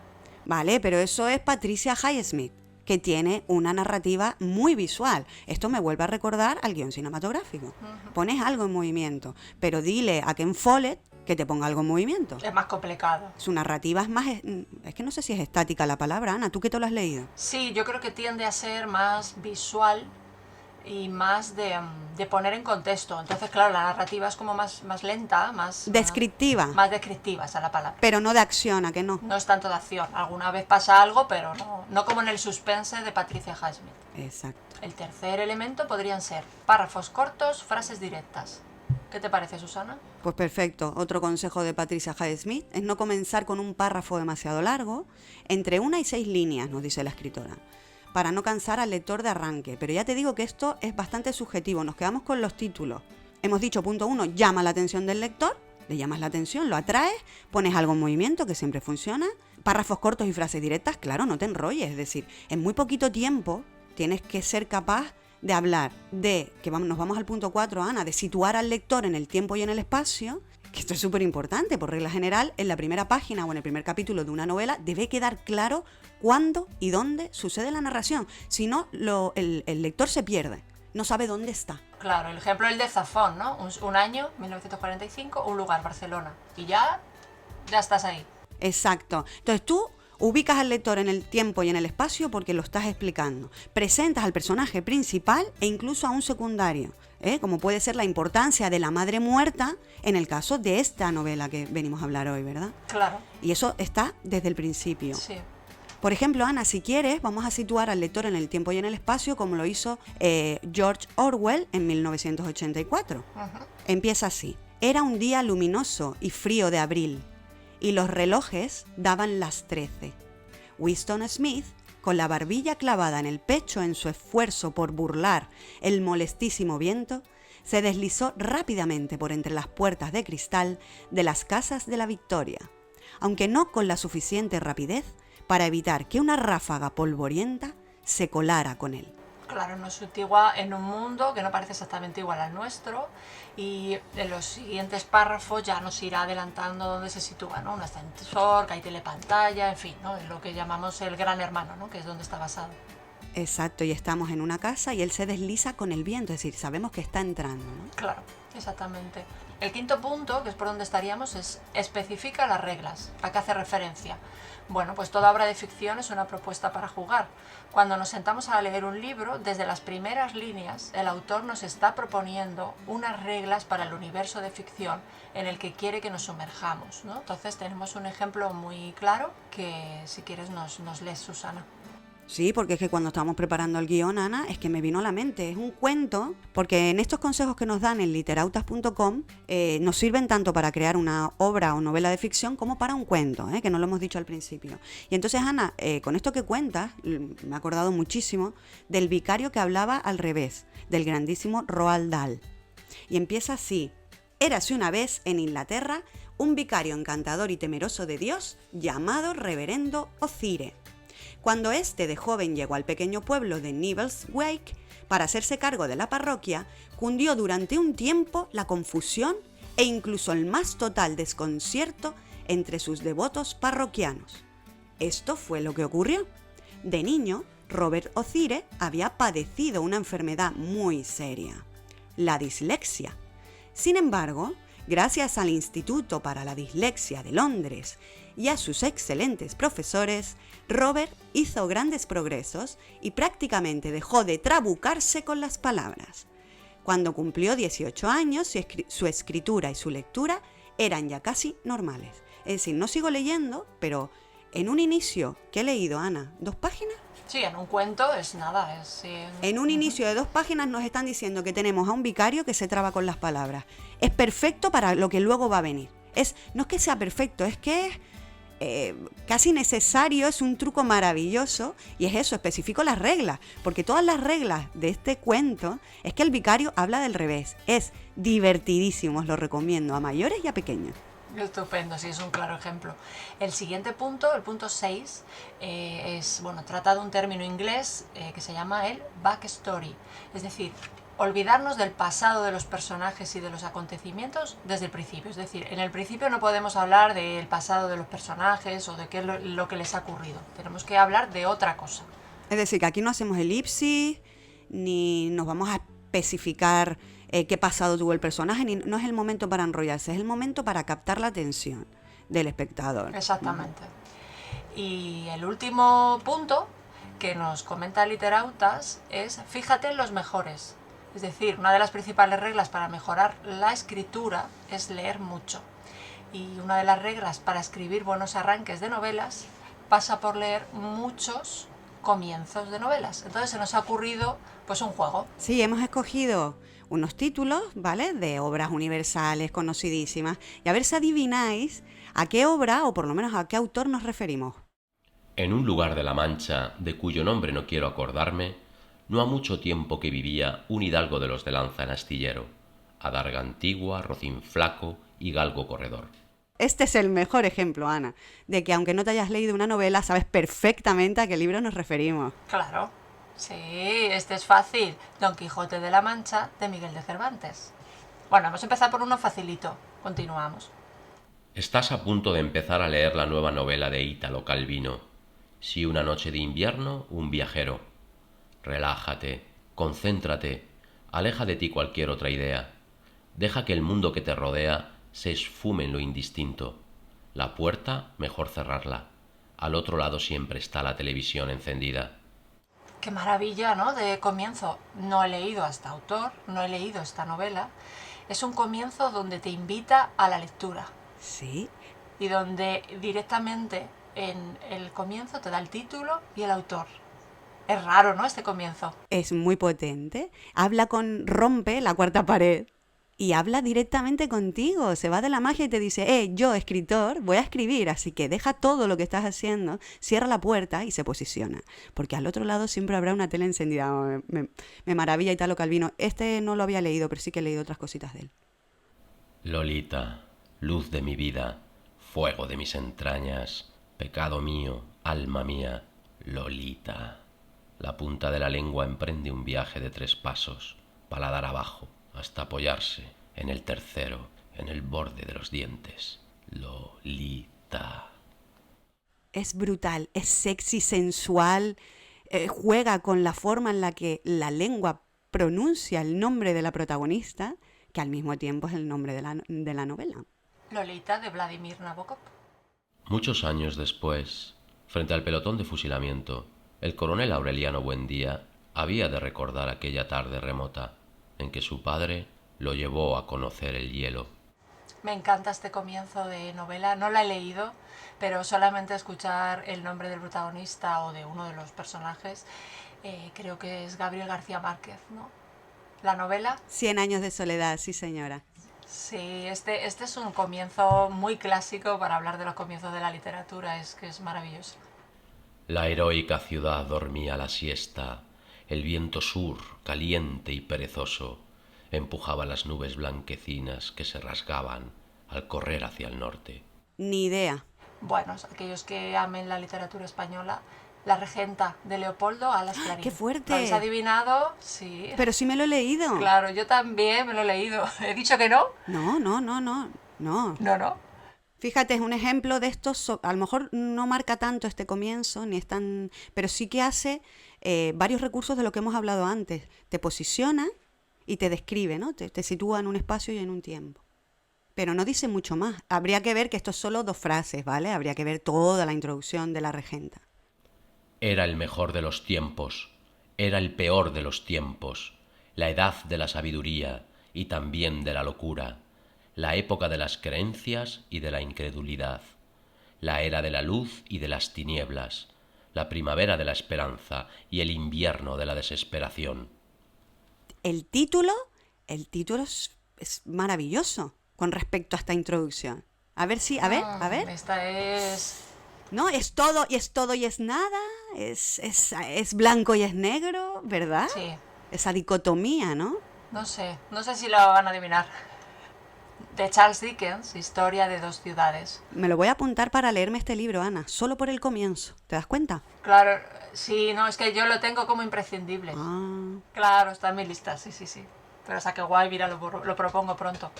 Vale, pero eso es Patricia Highsmith, que tiene una narrativa muy visual. Esto me vuelve a recordar al guión cinematográfico. Pones algo en movimiento, pero dile a Ken Follett que te ponga algo en movimiento. Es más complicado. Su narrativa es más... Es que no sé si es estática la palabra, Ana. ¿Tú qué te lo has leído? Sí, yo creo que tiende a ser más visual y más de poner en contexto. Entonces, claro, la narrativa es como más lenta, más... Descriptiva. Más descriptiva, esa es la palabra. Pero no de acción, ¿a que no? No es tanto de acción. Alguna vez pasa algo, pero no como en el suspense de Patricia Highsmith. Exacto. El tercer elemento podrían ser párrafos cortos, frases directas. ¿Qué te parece, Susana? Pues perfecto. Otro consejo de Patricia Highsmith es no comenzar con un párrafo demasiado largo, entre 1 y 6 líneas, nos dice la escritora, para no cansar al lector de arranque. Pero ya te digo que esto es bastante subjetivo, nos quedamos con los títulos. Hemos dicho, punto 1, llama la atención del lector, le llamas la atención, lo atraes, pones algo en movimiento, que siempre funciona. Párrafos cortos y frases directas, claro, no te enrolles, es decir, en muy poquito tiempo tienes que ser capaz de hablar nos vamos al punto 4, Ana, de situar al lector en el tiempo y en el espacio, que esto es súper importante, por regla general, en la primera página o en el primer capítulo de una novela debe quedar claro cuándo y dónde sucede la narración, si no, el lector se pierde, no sabe dónde está. Claro, el ejemplo es el de Zafón, ¿no? Un año, 1945, un lugar, Barcelona, y ya estás ahí. Exacto. Entonces tú ubicas al lector en el tiempo y en el espacio porque lo estás explicando. Presentas al personaje principal e incluso a un secundario, como puede ser la importancia de la madre muerta en el caso de esta novela que venimos a hablar hoy, ¿verdad? Claro. Y eso está desde el principio. Sí. Por ejemplo, Ana, si quieres, vamos a situar al lector en el tiempo y en el espacio como lo hizo George Orwell en 1984. Uh-huh. Empieza así. Era un día luminoso y frío de abril, y los relojes daban las 13. Winston Smith, con la barbilla clavada en el pecho en su esfuerzo por burlar el molestísimo viento, se deslizó rápidamente por entre las puertas de cristal de las casas de la Victoria, aunque no con la suficiente rapidez para evitar que una ráfaga polvorienta se colara con él. Claro, nos sitúa en un mundo que no parece exactamente igual al nuestro, y en los siguientes párrafos ya nos irá adelantando dónde se sitúa, ¿no? Un ascensor, que hay telepantalla, en fin, ¿no? Lo que llamamos el Gran Hermano, ¿no? Que es donde está basado. Exacto, y estamos en una casa y él se desliza con el viento, es decir, sabemos que está entrando, ¿no? Claro, exactamente. El quinto punto, que es por donde estaríamos, es especifica las reglas. ¿A qué hace referencia? Bueno, pues toda obra de ficción es una propuesta para jugar. Cuando nos sentamos a leer un libro, desde las primeras líneas, el autor nos está proponiendo unas reglas para el universo de ficción en el que quiere que nos sumerjamos, ¿no? Entonces tenemos un ejemplo muy claro que, si quieres, nos lees, Susana. Sí, porque es que cuando estábamos preparando el guión, Ana, es que me vino a la mente. Es un cuento, porque en estos consejos que nos dan en literautas.com nos sirven tanto para crear una obra o novela de ficción como para un cuento, que no lo hemos dicho al principio. Y entonces, Ana, con esto que cuentas, me he acordado muchísimo del vicario que hablaba al revés, del grandísimo Roald Dahl. Y empieza así. Érase una vez en Inglaterra un vicario encantador y temeroso de Dios llamado Reverendo O'Cire. Cuando éste de joven llegó al pequeño pueblo de Nibbleswake para hacerse cargo de la parroquia, cundió durante un tiempo la confusión e incluso el más total desconcierto entre sus devotos parroquianos. Esto fue lo que ocurrió. De niño, Robert O'Cire había padecido una enfermedad muy seria, la dislexia. Sin embargo, gracias al Instituto para la Dislexia de Londres y a sus excelentes profesores, Robert hizo grandes progresos y prácticamente dejó de trabucarse con las palabras. Cuando cumplió 18 años, su escritura y su lectura eran ya casi normales. Es decir, no sigo leyendo, pero en un inicio que he leído, Ana, 2 páginas. Sí, en un cuento es nada. En un inicio de 2 páginas nos están diciendo que tenemos a un vicario que se traba con las palabras. Es perfecto para lo que luego va a venir. No es que sea perfecto, es que es casi necesario, es un truco maravilloso, y es eso, especifico las reglas, porque todas las reglas de este cuento es que el vicario habla del revés. Es divertidísimo, os lo recomiendo a mayores y a pequeños. Estupendo, sí, es un claro ejemplo. El siguiente punto, el punto 6, trata de un término inglés que se llama el backstory, es decir, olvidarnos del pasado de los personajes y de los acontecimientos desde el principio. Es decir, en el principio no podemos hablar del pasado de los personajes o de qué es lo que les ha ocurrido. Tenemos que hablar de otra cosa. Es decir, que aquí no hacemos elipsis, ni nos vamos a especificar qué pasado tuvo el personaje, no es el momento para enrollarse, es el momento para captar la atención del espectador. Exactamente. Y el último punto que nos comenta Literautas es fíjate en los mejores. Es decir, una de las principales reglas para mejorar la escritura es leer mucho. Y una de las reglas para escribir buenos arranques de novelas pasa por leer muchos comienzos de novelas. Entonces se nos ha ocurrido pues un juego. Sí, hemos escogido unos títulos, ¿vale? De obras universales conocidísimas. Y a ver si adivináis a qué obra, o por lo menos a qué autor nos referimos. En un lugar de la Mancha, de cuyo nombre no quiero acordarme, no ha mucho tiempo que vivía un hidalgo de los de lanza en astillero, adarga antigua, rocín flaco y galgo corredor. Este es el mejor ejemplo, Ana, de que aunque no te hayas leído una novela, sabes perfectamente a qué libro nos referimos. Claro. Sí, este es fácil. Don Quijote de la Mancha, de Miguel de Cervantes. Bueno, vamos a empezar por uno facilito. Continuamos. Estás a punto de empezar a leer la nueva novela de Ítalo Calvino, Si una noche de invierno, un viajero. Relájate, concéntrate, aleja de ti cualquier otra idea. Deja que el mundo que te rodea se esfume en lo indistinto. La puerta, mejor cerrarla. Al otro lado siempre está la televisión encendida. Qué maravilla, ¿no? De comienzo. No he leído a este autor, no he leído esta novela. Es un comienzo donde te invita a la lectura. Sí. Y donde directamente en el comienzo te da el título y el autor. Es raro, ¿no? Este comienzo. Es muy potente. Rompe la cuarta pared y habla directamente contigo. Se va de la magia y te dice, yo, escritor, voy a escribir, así que deja todo lo que estás haciendo, cierra la puerta y se posiciona. Porque al otro lado siempre habrá una tele encendida. Me maravilla Ítalo Calvino. Este no lo había leído, pero sí que he leído otras cositas de él. Lolita, luz de mi vida, fuego de mis entrañas, pecado mío, alma mía, Lolita. La punta de la lengua emprende un viaje de 3 pasos, paladar abajo, hasta apoyarse en el tercero, en el borde de los dientes. Lolita. Es brutal, es sexy, sensual, juega con la forma en la que la lengua pronuncia el nombre de la protagonista, que al mismo tiempo es el nombre de la novela. Lolita, de Vladimir Nabokov. Muchos años después, frente al pelotón de fusilamiento, el coronel Aureliano Buendía había de recordar aquella tarde remota en que su padre lo llevó a conocer el hielo. Me encanta este comienzo de novela, no la he leído, pero solamente escuchar el nombre del protagonista o de uno de los personajes, creo que es Gabriel García Márquez, ¿no? La novela. 100 años de soledad, sí señora. Sí, este es un comienzo muy clásico para hablar de los comienzos de la literatura, es que es maravilloso. La heroica ciudad dormía la siesta, el viento sur, caliente y perezoso, empujaba las nubes blanquecinas que se rasgaban al correr hacia el norte. Ni idea. Bueno, aquellos que amen la literatura española, La Regenta, de Leopoldo Alas Clarín. ¡Qué fuerte! ¿Lo habéis adivinado? Sí. Pero sí me lo he leído. Claro, yo también me lo he leído. ¿He dicho que no? No. No. Fíjate, es un ejemplo de estos, a lo mejor no marca tanto este comienzo, ni es tan, pero sí que hace varios recursos de lo que hemos hablado antes. Te posiciona y te describe, ¿no? Te sitúa en un espacio y en un tiempo. Pero no dice mucho más. Habría que ver que esto es solo 2 frases, ¿vale? Habría que ver toda la introducción de La Regenta. Era el mejor de los tiempos, era el peor de los tiempos, la edad de la sabiduría y también de la locura, la época de las creencias y de la incredulidad, la era de la luz y de las tinieblas, la primavera de la esperanza y el invierno de la desesperación. El título es maravilloso con respecto a esta introducción. A ver. Esta es... No, es todo y es nada, es blanco y es negro, ¿verdad? Sí. Esa dicotomía, ¿no? No sé si lo van a adivinar. De Charles Dickens, Historia de 2 ciudades. Me lo voy a apuntar para leerme este libro, Ana, solo por el comienzo. ¿Te das cuenta? Claro, sí, no, es que yo lo tengo como imprescindible. Ah. Claro, está en mi lista, sí. Pero o sea, que guay, mira, lo propongo pronto.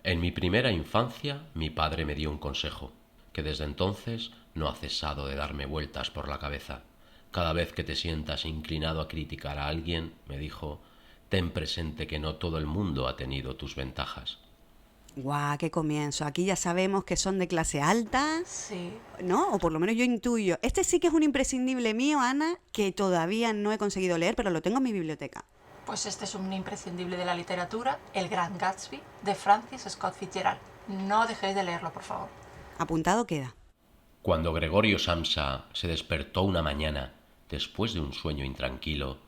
En mi primera infancia, mi padre me dio un consejo, que desde entonces no ha cesado de darme vueltas por la cabeza. Cada vez que te sientas inclinado a criticar a alguien, me dijo, ten presente que no todo el mundo ha tenido tus ventajas. ¡Guau! ¡Qué comienzo! Aquí ya sabemos que son de clase alta, Sí. ¿no? O por lo menos yo intuyo. Este sí que es un imprescindible mío, Ana, que todavía no he conseguido leer, pero lo tengo en mi biblioteca. Pues este es un imprescindible de la literatura, El Gran Gatsby, de Francis Scott Fitzgerald. No dejéis de leerlo, por favor. Apuntado queda. Cuando Gregorio Samsa se despertó una mañana, después de un sueño intranquilo,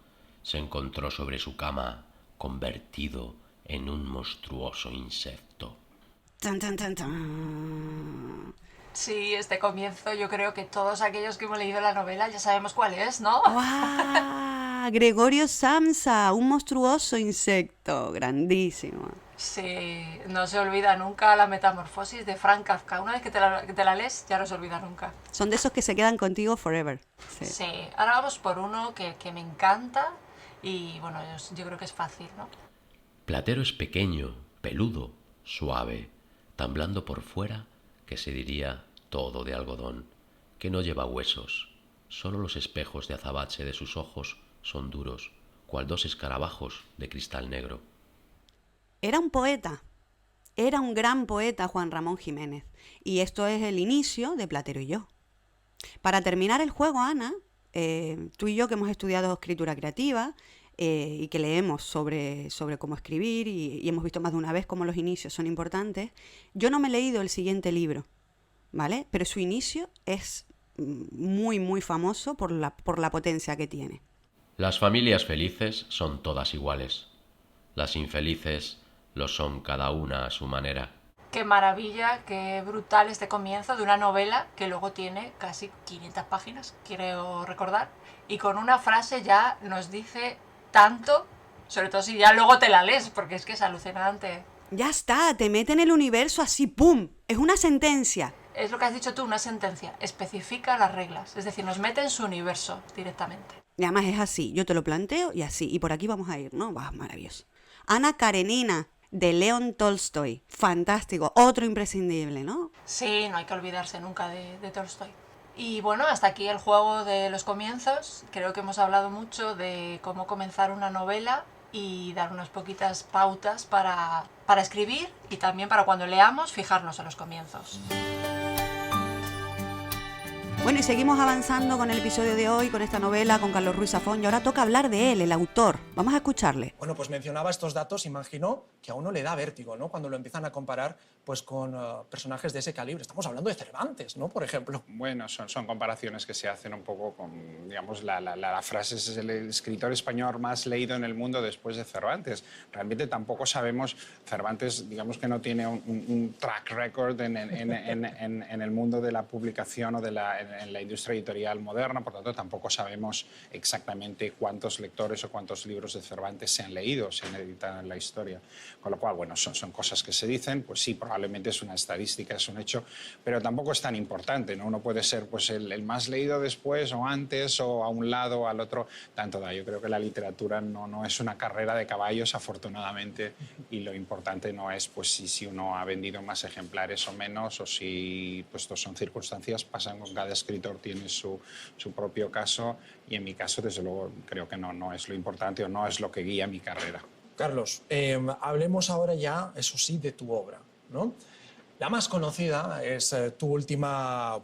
se encontró sobre su cama, convertido en un monstruoso insecto. Tan, tan, tan, tan. Sí, este comienzo yo creo que todos aquellos que hemos leído la novela ya sabemos cuál es, ¿no? ¡Guau! Gregorio Samsa, un monstruoso insecto, grandísimo. Sí, no se olvida nunca la metamorfosis de Frank Kafka. Una vez que te la lees, ya no se olvida nunca. Son de esos que se quedan contigo forever. Sí. Sí, ahora vamos por uno que me encanta y bueno, yo creo que es fácil, ¿no? Platero es pequeño, peludo, suave, tan blando por fuera que se diría todo de algodón, que no lleva huesos. Solo los espejos de azabache de sus ojos son duros, cual dos escarabajos de cristal negro. Era un poeta, era un gran poeta Juan Ramón Jiménez. Y esto es el inicio de Platero y yo. Para terminar el juego, Ana, tú y yo que hemos estudiado escritura creativa y que leemos sobre cómo escribir y hemos visto más de una vez cómo los inicios son importantes, yo no me he leído el siguiente libro, ¿vale? Pero su inicio es muy, muy famoso por la potencia que tiene. Las familias felices son todas iguales. Las infelices lo son cada una a su manera. Qué maravilla, qué brutal este comienzo de una novela que luego tiene casi 500 páginas, quiero recordar, y con una frase ya nos dice tanto, sobre todo si ya luego te la lees, porque es que es alucinante. Ya está, te mete en el universo así, ¡pum! Es una sentencia. Es lo que has dicho tú, una sentencia, especifica las reglas, es decir, nos mete en su universo directamente. Y además es así, yo te lo planteo y así, y por aquí vamos a ir, ¿no? ¡Bah, maravilloso! Ana Karenina, de León Tolstoy. Fantástico, otro imprescindible, ¿no? Sí, no hay que olvidarse nunca de Tolstoy. Y bueno, hasta aquí el juego de los comienzos. Creo que hemos hablado mucho de cómo comenzar una novela y dar unas poquitas pautas para escribir y también para cuando leamos fijarnos en los comienzos. Bueno, y seguimos avanzando con el episodio de hoy, con esta novela, con Carlos Ruiz Zafón, y ahora toca hablar de él, el autor. Vamos a escucharle. Bueno, pues mencionaba estos datos, imagino que a uno le da vértigo, ¿no? Cuando lo empiezan a comparar pues, con personajes de ese calibre. Estamos hablando de Cervantes, ¿no? Por ejemplo. Bueno, son comparaciones que se hacen un poco con, digamos, la frase es el escritor español más leído en el mundo después de Cervantes. Realmente tampoco sabemos, Cervantes, digamos que no tiene un track record en el mundo de la publicación o en la industria editorial moderna, por tanto tampoco sabemos exactamente cuántos lectores o cuántos libros de Cervantes se han leído, se han editado en la historia. Con lo cual, bueno, son cosas que se dicen, pues sí, probablemente es una estadística, es un hecho, pero tampoco es tan importante, ¿no? Uno puede ser pues, el más leído después o antes o a un lado o al otro, tanto da. Yo creo que la literatura no es una carrera de caballos, afortunadamente, y lo importante no es pues, si uno ha vendido más ejemplares o menos, o si pues, esto son circunstancias, pasan con cada escritor, tiene su propio caso, y en mi caso, desde luego, creo que no es lo importante o no es lo que guía mi carrera. Carlos, hablemos ahora ya, eso sí, de tu obra, ¿no? La más conocida es tu última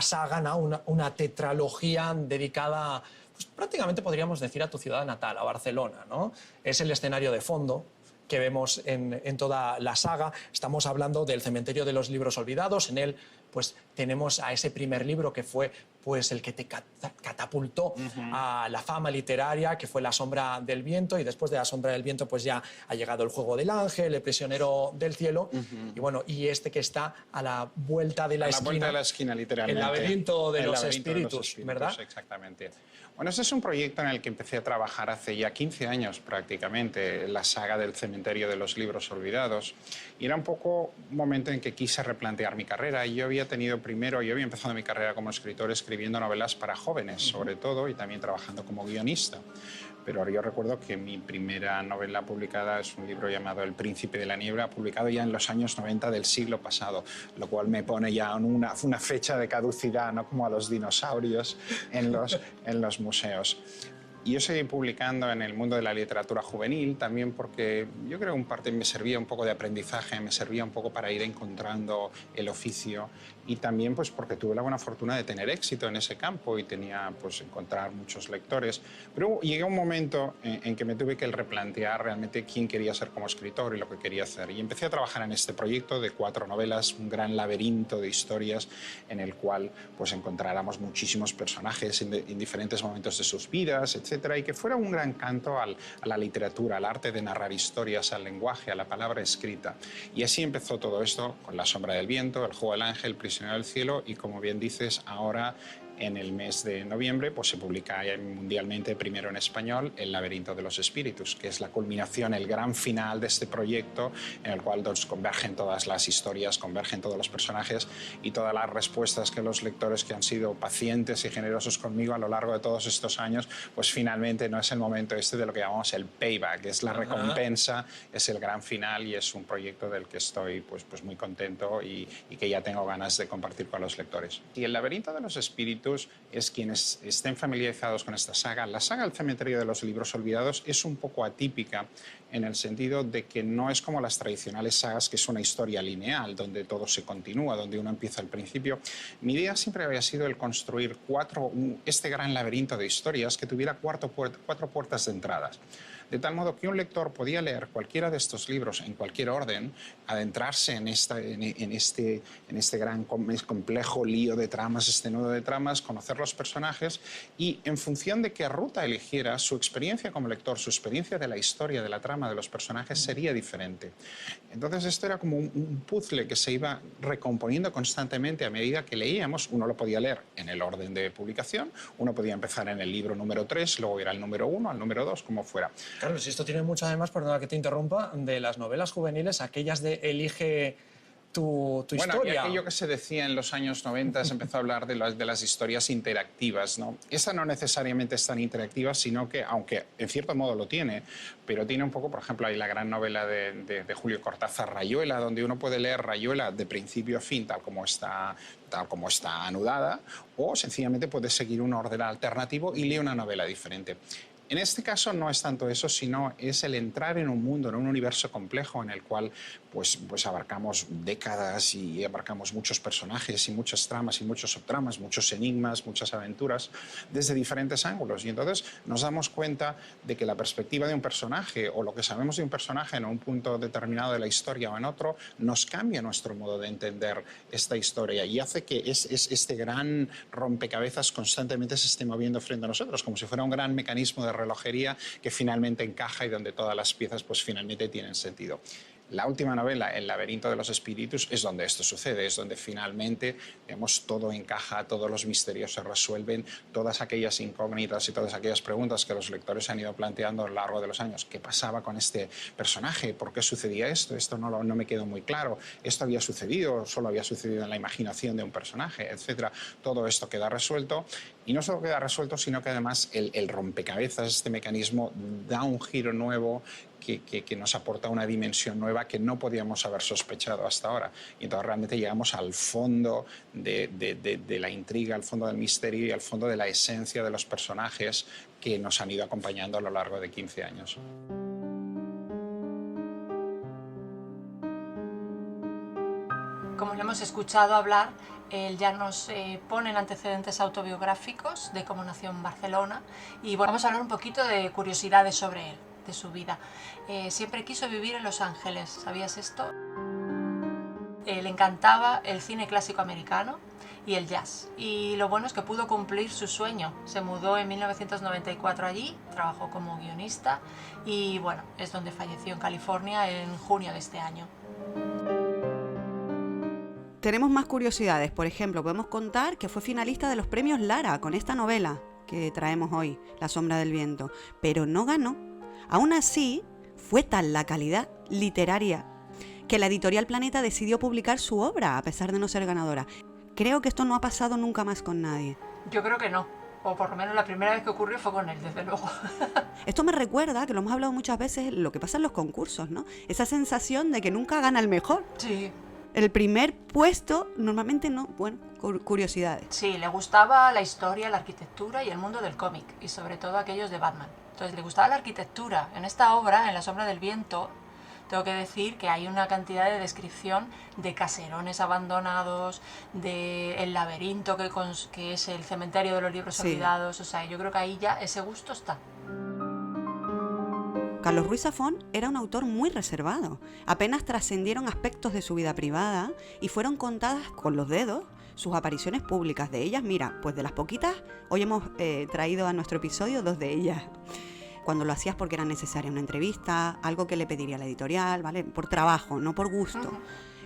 saga, ¿no? Una tetralogía dedicada, pues, prácticamente podríamos decir, a tu ciudad natal, a Barcelona, ¿no? Es el escenario de fondo que vemos en toda la saga. Estamos hablando del Cementerio de los Libros Olvidados. En él pues, tenemos a ese primer libro que fue pues, el que te catapultó a la fama literaria, que fue La Sombra del Viento, y después de La Sombra del Viento pues, ya ha llegado El Juego del Ángel, El Prisionero del Cielo, y bueno, y este que está a la vuelta de la esquina. A la vuelta de la esquina, literalmente. El laberinto de los espíritus, ¿verdad? Exactamente. Bueno, este es un proyecto en el que empecé a trabajar hace ya 15 años prácticamente, la saga del Cementerio de los Libros Olvidados, y era un poco un momento en que quise replantear mi carrera. Yo había empezado mi carrera como escritor escribiendo novelas para jóvenes, sobre todo, y también trabajando como guionista. Pero yo recuerdo que mi primera novela publicada es un libro llamado El Príncipe de la Niebla, publicado ya en los años 90 del siglo pasado, lo cual me pone ya una fecha de caducidad, ¿no? Como a los dinosaurios en los museos. Y yo seguí publicando en el mundo de la literatura juvenil también porque yo creo que en parte me servía un poco de aprendizaje, me servía un poco para ir encontrando el oficio y también pues porque tuve la buena fortuna de tener éxito en ese campo y tenía pues encontrar muchos lectores. Pero llegué a un momento en que me tuve que replantear realmente quién quería ser como escritor y lo que quería hacer. Y empecé a trabajar en este proyecto de 4 novelas, un gran laberinto de historias en el cual pues encontráramos muchísimos personajes en diferentes momentos de sus vidas, etcétera, y que fuera un gran canto a la literatura, al arte de narrar historias, al lenguaje, a la palabra escrita. Y así empezó todo esto con La sombra del viento, El juego del ángel, Prisionero del cielo y, como bien dices, ahora en el mes de noviembre pues se publica mundialmente, primero en español, El laberinto de los espíritus, que es la culminación, el gran final de este proyecto en el cual convergen todas las historias, convergen todos los personajes y todas las respuestas que los lectores que han sido pacientes y generosos conmigo a lo largo de todos estos años, pues finalmente no es el momento este de lo que llamamos el payback, es la recompensa, es el gran final y es un proyecto del que estoy pues muy contento y que ya tengo ganas de compartir con los lectores. Y El laberinto de los espíritus es quienes estén familiarizados con esta saga. La saga El cementerio de los libros olvidados es un poco atípica en el sentido de que no es como las tradicionales sagas, que es una historia lineal, donde todo se continúa, donde uno empieza al principio. Mi idea siempre había sido el construir este gran laberinto de historias que tuviera 4 puertas de entradas. De tal modo que un lector podía leer cualquiera de estos libros en cualquier orden, adentrarse en este gran complejo lío de tramas, este nudo de tramas, conocer los personajes y, en función de qué ruta eligiera, su experiencia como lector, su experiencia de la historia, de la trama, de los personajes sería diferente. Entonces esto era como un puzzle que se iba recomponiendo constantemente a medida que leíamos. Uno lo podía leer en el orden de publicación, uno podía empezar en el libro número 3, luego ir al número 1, al número 2, como fuera. Carlos, esto tiene mucho, además, perdona que te interrumpa, de las novelas juveniles, aquellas de elige tu bueno, historia. Y aquello que se decía en los años 90 se empezó a hablar de las historias interactivas, ¿no? Esa no necesariamente es tan interactiva, sino que, aunque en cierto modo lo tiene, pero tiene un poco, por ejemplo, hay la gran novela de Julio Cortázar, Rayuela, donde uno puede leer Rayuela de principio a fin, tal como está anudada, o sencillamente puede seguir un orden alternativo y lee una novela diferente. En este caso no es tanto eso, sino es el entrar en un mundo, en un universo complejo en el cual pues abarcamos décadas y abarcamos muchos personajes y muchas tramas y muchos subtramas, muchos enigmas, muchas aventuras desde diferentes ángulos. Y entonces nos damos cuenta de que la perspectiva de un personaje o lo que sabemos de un personaje en un punto determinado de la historia o en otro nos cambia nuestro modo de entender esta historia y hace que este gran rompecabezas constantemente se esté moviendo frente a nosotros, como si fuera un gran mecanismo de relojería que finalmente encaja y donde todas las piezas pues finalmente tienen sentido. La última novela, El laberinto de los espíritus, es donde esto sucede, es donde finalmente, digamos, todo encaja, todos los misterios se resuelven, todas aquellas incógnitas y todas aquellas preguntas que los lectores han ido planteando a lo largo de los años. ¿Qué pasaba con este personaje? ¿Por qué sucedía esto? Esto no me quedó muy claro. ¿Esto había sucedido? ¿Solo había sucedido en la imaginación de un personaje? Etcétera. Todo esto queda resuelto. Y no solo queda resuelto, sino que además el rompecabezas, este mecanismo, da un giro nuevo que nos aporta una dimensión nueva que no podíamos haber sospechado hasta ahora. Y entonces realmente llegamos al fondo de la intriga, al fondo del misterio y al fondo de la esencia de los personajes que nos han ido acompañando a lo largo de 15 años. Como le hemos escuchado hablar, él ya nos pone en antecedentes autobiográficos de cómo nació en Barcelona y bueno, vamos a hablar un poquito de curiosidades sobre él, de su vida. Siempre quiso vivir en Los Ángeles, ¿sabías esto? Le encantaba el cine clásico americano y el jazz. Y lo bueno es que pudo cumplir su sueño. Se mudó en 1994 allí, trabajó como guionista y bueno, es donde falleció en California en junio de este año. Tenemos más curiosidades. Por ejemplo, podemos contar que fue finalista de los premios Lara con esta novela que traemos hoy, La sombra del viento, pero no ganó. Aún así, fue tal la calidad literaria que la editorial Planeta decidió publicar su obra a pesar de no ser ganadora. Creo que esto no ha pasado nunca más con nadie. Yo creo que no, o por lo menos la primera vez que ocurrió fue con él, desde luego. Esto me recuerda, que lo hemos hablado muchas veces, lo que pasa en los concursos, ¿no? Esa sensación de que nunca gana el mejor. Sí. El primer puesto, normalmente no, bueno, curiosidades. Sí, le gustaba la historia, la arquitectura y el mundo del cómic, y sobre todo aquellos de Batman. Entonces le gustaba la arquitectura. En esta obra, en La sombra del viento, tengo que decir que hay una cantidad de descripción de caserones abandonados, de el laberinto que es el cementerio de los libros Sí. olvidados. O sea, yo creo que ahí ya ese gusto está. Carlos Ruiz Zafón era un autor muy reservado. Apenas trascendieron aspectos de su vida privada y fueron contadas con los dedos sus apariciones públicas. De ellas, mira, pues de las poquitas, hoy hemos traído a nuestro episodio 2 de ellas. Cuando lo hacías porque era necesaria una entrevista, algo que le pediría la editorial, ¿vale? Por trabajo, no por gusto.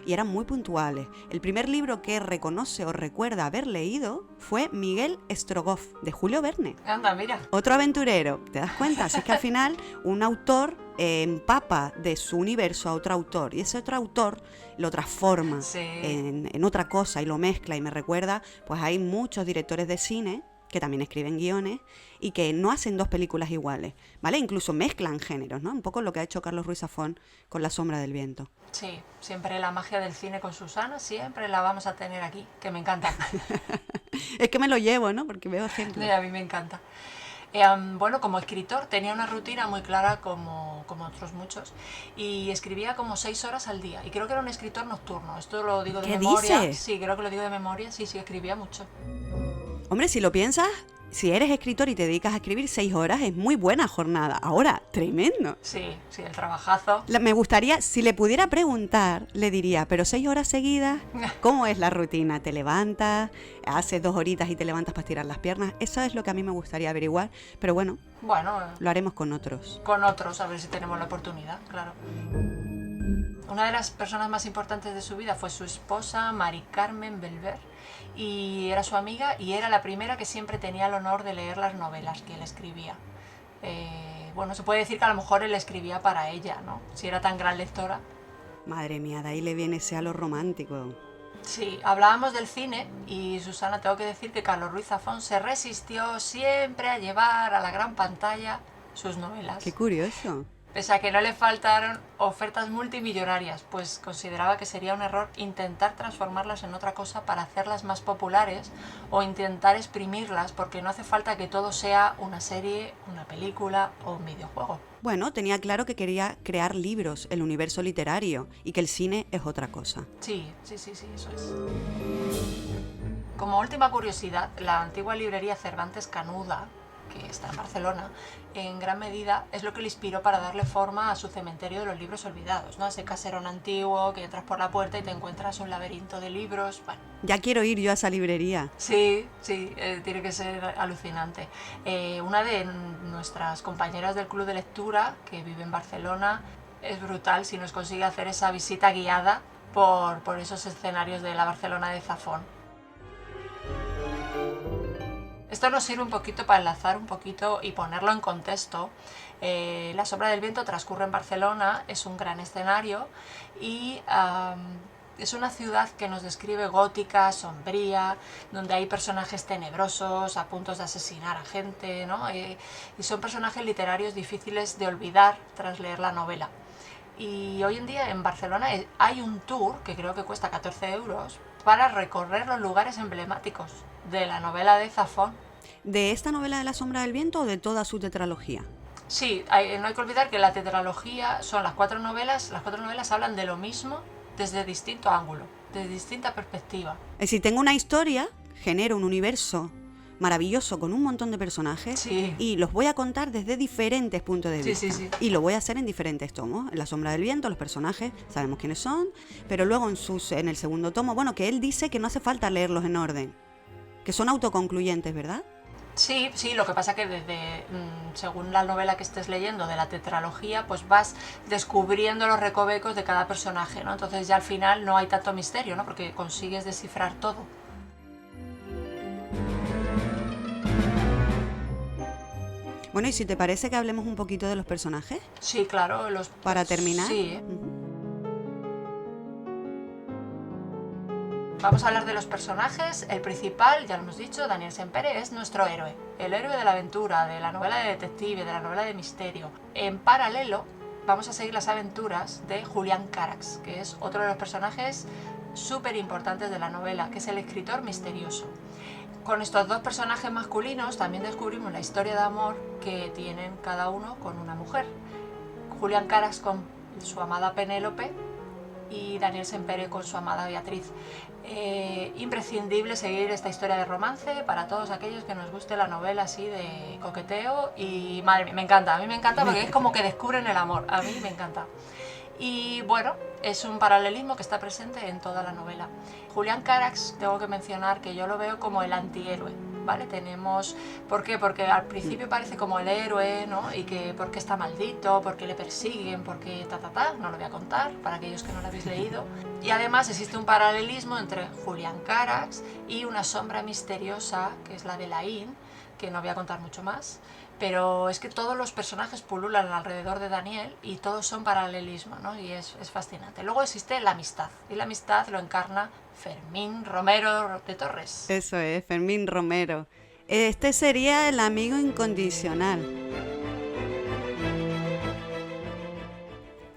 Y eran muy puntuales. El primer libro que reconoce o recuerda haber leído fue Miguel Strogoff, de Julio Verne. Anda, mira. Otro aventurero, ¿te das cuenta? Así que al final un autor empapa de su universo a otro autor y ese otro autor lo transforma Sí. en otra cosa y lo mezcla y me recuerda, pues hay muchos directores de cine que también escriben guiones y que no hacen dos películas iguales, ¿vale? Incluso mezclan géneros, ¿no? Un poco lo que ha hecho Carlos Ruiz Zafón con La sombra del viento. Sí, siempre la magia del cine con Susana, siempre la vamos a tener aquí, que me encanta. Es que me lo llevo, ¿no? Porque veo ejemplos. Sí, a mí me encanta. Bueno, como escritor tenía una rutina muy clara como otros muchos y escribía como 6 horas al día y creo que era un escritor nocturno. Esto lo digo de ¿Qué memoria. dices? Sí, creo que lo digo de memoria. Sí, escribía mucho. Hombre, si lo piensas, si eres escritor y te dedicas a escribir 6 horas, es muy buena jornada. Ahora, tremendo. Sí, el trabajazo. Me gustaría, si le pudiera preguntar, le diría, pero 6 horas seguidas, ¿cómo es la rutina? ¿Te levantas, haces 2 horitas y te levantas para estirar las piernas? Eso es lo que a mí me gustaría averiguar, pero bueno, Bueno, lo haremos con otros. con otros, a ver si tenemos la oportunidad, claro. Una de las personas más importantes de su vida fue su esposa, Mari Carmen Belver, y era su amiga y era la primera que siempre tenía el honor de leer las novelas que él escribía. Bueno, se puede decir que a lo mejor él escribía para ella, ¿no? Si era tan gran lectora. Madre mía, de ahí le viene ese halo romántico. Sí, hablábamos del cine y Susana, tengo que decir que Carlos Ruiz Zafón se resistió siempre a llevar a la gran pantalla sus novelas. Qué curioso. Pese a que no le faltaron ofertas multimillonarias, pues consideraba que sería un error intentar transformarlas en otra cosa para hacerlas más populares o intentar exprimirlas, porque no hace falta que todo sea una serie, una película o un videojuego. Bueno, tenía claro que quería crear libros, el universo literario, y que el cine es otra cosa. Sí, eso es. Como última curiosidad, la antigua librería Cervantes Canuda, que está en Barcelona, en gran medida es lo que le inspiró para darle forma a su cementerio de los libros olvidados, ¿no? Ese caserón antiguo que entras por la puerta y te encuentras un laberinto de libros. Bueno, Ya quiero ir yo a esa librería. sí, tiene que ser alucinante. Una de nuestras compañeras del club de lectura, que vive en Barcelona, es brutal si nos consigue hacer esa visita guiada por esos escenarios de la Barcelona de Zafón. Esto nos sirve un poquito para enlazar un poquito y ponerlo en contexto. La sombra del viento transcurre en Barcelona, es un gran escenario y es una ciudad que nos describe gótica, sombría, donde hay personajes tenebrosos, a punto de asesinar a gente, ¿no? Y son personajes literarios difíciles de olvidar tras leer la novela. Y hoy en día en Barcelona hay un tour que creo que cuesta 14 euros para recorrer los lugares emblemáticos de la novela de Zafón. ¿De esta novela de La sombra del viento o de toda su tetralogía? Sí, no hay que olvidar que la tetralogía son las 4 novelas. Las 4 novelas hablan de lo mismo desde distinto ángulo, desde distinta perspectiva. Es decir, tengo una historia, genero un universo maravilloso con un montón de personajes Sí. y los voy a contar desde diferentes puntos de vista. Sí. Y lo voy a hacer en diferentes tomos. En La sombra del viento, los personajes sabemos quiénes son, pero luego en el segundo tomo, bueno, que él dice que no hace falta leerlos en orden, que son autoconcluyentes, ¿verdad? Sí, lo que pasa que según la novela que estés leyendo de la tetralogía, pues vas descubriendo los recovecos de cada personaje, ¿no? Entonces ya al final no hay tanto misterio, ¿no? Porque consigues descifrar todo. Bueno, y si te parece que hablemos un poquito de los personajes, Sí, claro. para terminar. Sí. Ujú. Vamos a hablar de los personajes. El principal, ya lo hemos dicho, Daniel Sempere, es nuestro héroe. El héroe de la aventura, de la novela de detective, de la novela de misterio. En paralelo, vamos a seguir las aventuras de Julián Carax, que es otro de los personajes súper importantes de la novela, que es el escritor misterioso. Con estos dos personajes masculinos también descubrimos la historia de amor que tienen cada uno con una mujer. Julián Carax con su amada Penélope y Daniel Sempere con su amada Beatriz. Imprescindible seguir esta historia de romance para todos aquellos que nos guste la novela así de coqueteo y madre mía, me encanta, a mí me encanta porque es como que descubren el amor, a mí me encanta. Y bueno, es un paralelismo que está presente en toda la novela. Julián Carax, tengo que mencionar que yo lo veo como el antihéroe, ¿vale? ¿Por qué? Porque al principio parece como el héroe, ¿no? Y que porque está maldito, porque le persiguen, porque no lo voy a contar para aquellos que no lo habéis leído. Y además existe un paralelismo entre Julián Carax y una sombra misteriosa, que es la de Laín, que no voy a contar mucho más. Pero es que todos los personajes pululan alrededor de Daniel y todos son paralelismo, ¿no? Y es fascinante. Luego existe la amistad, y la amistad lo encarna Fermín Romero de Torres. Eso es, Fermín Romero. Este sería el amigo incondicional.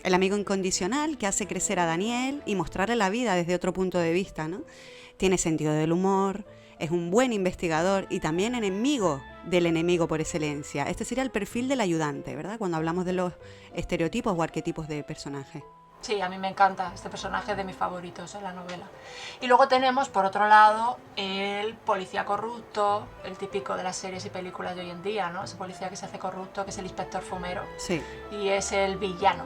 El amigo incondicional que hace crecer a Daniel y mostrarle la vida desde otro punto de vista, ¿no? Tiene sentido del humor, es un buen investigador y también enemigo del enemigo por excelencia. Este sería el perfil del ayudante, ¿verdad? Cuando hablamos de los estereotipos o arquetipos de personaje. Sí, a mí me encanta, este personaje es de mis favoritos en la novela. Y luego tenemos, por otro lado, el policía corrupto, el típico de las series y películas de hoy en día, ¿no? Ese policía que se hace corrupto, que es el inspector Fumero. Sí. Y es el villano.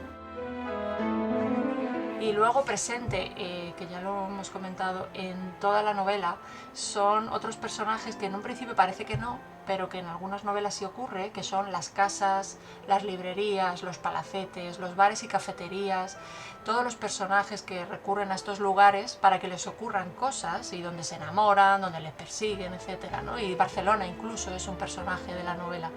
Y luego presente, que ya lo hemos comentado, en toda la novela, son otros personajes que en un principio parece que no, pero que en algunas novelas sí ocurre, que son las casas, las librerías, los palacetes, los bares y cafeterías, todos los personajes que recurren a estos lugares para que les ocurran cosas y donde se enamoran, donde les persiguen, etc., ¿no? Y Barcelona incluso es un personaje de la novela.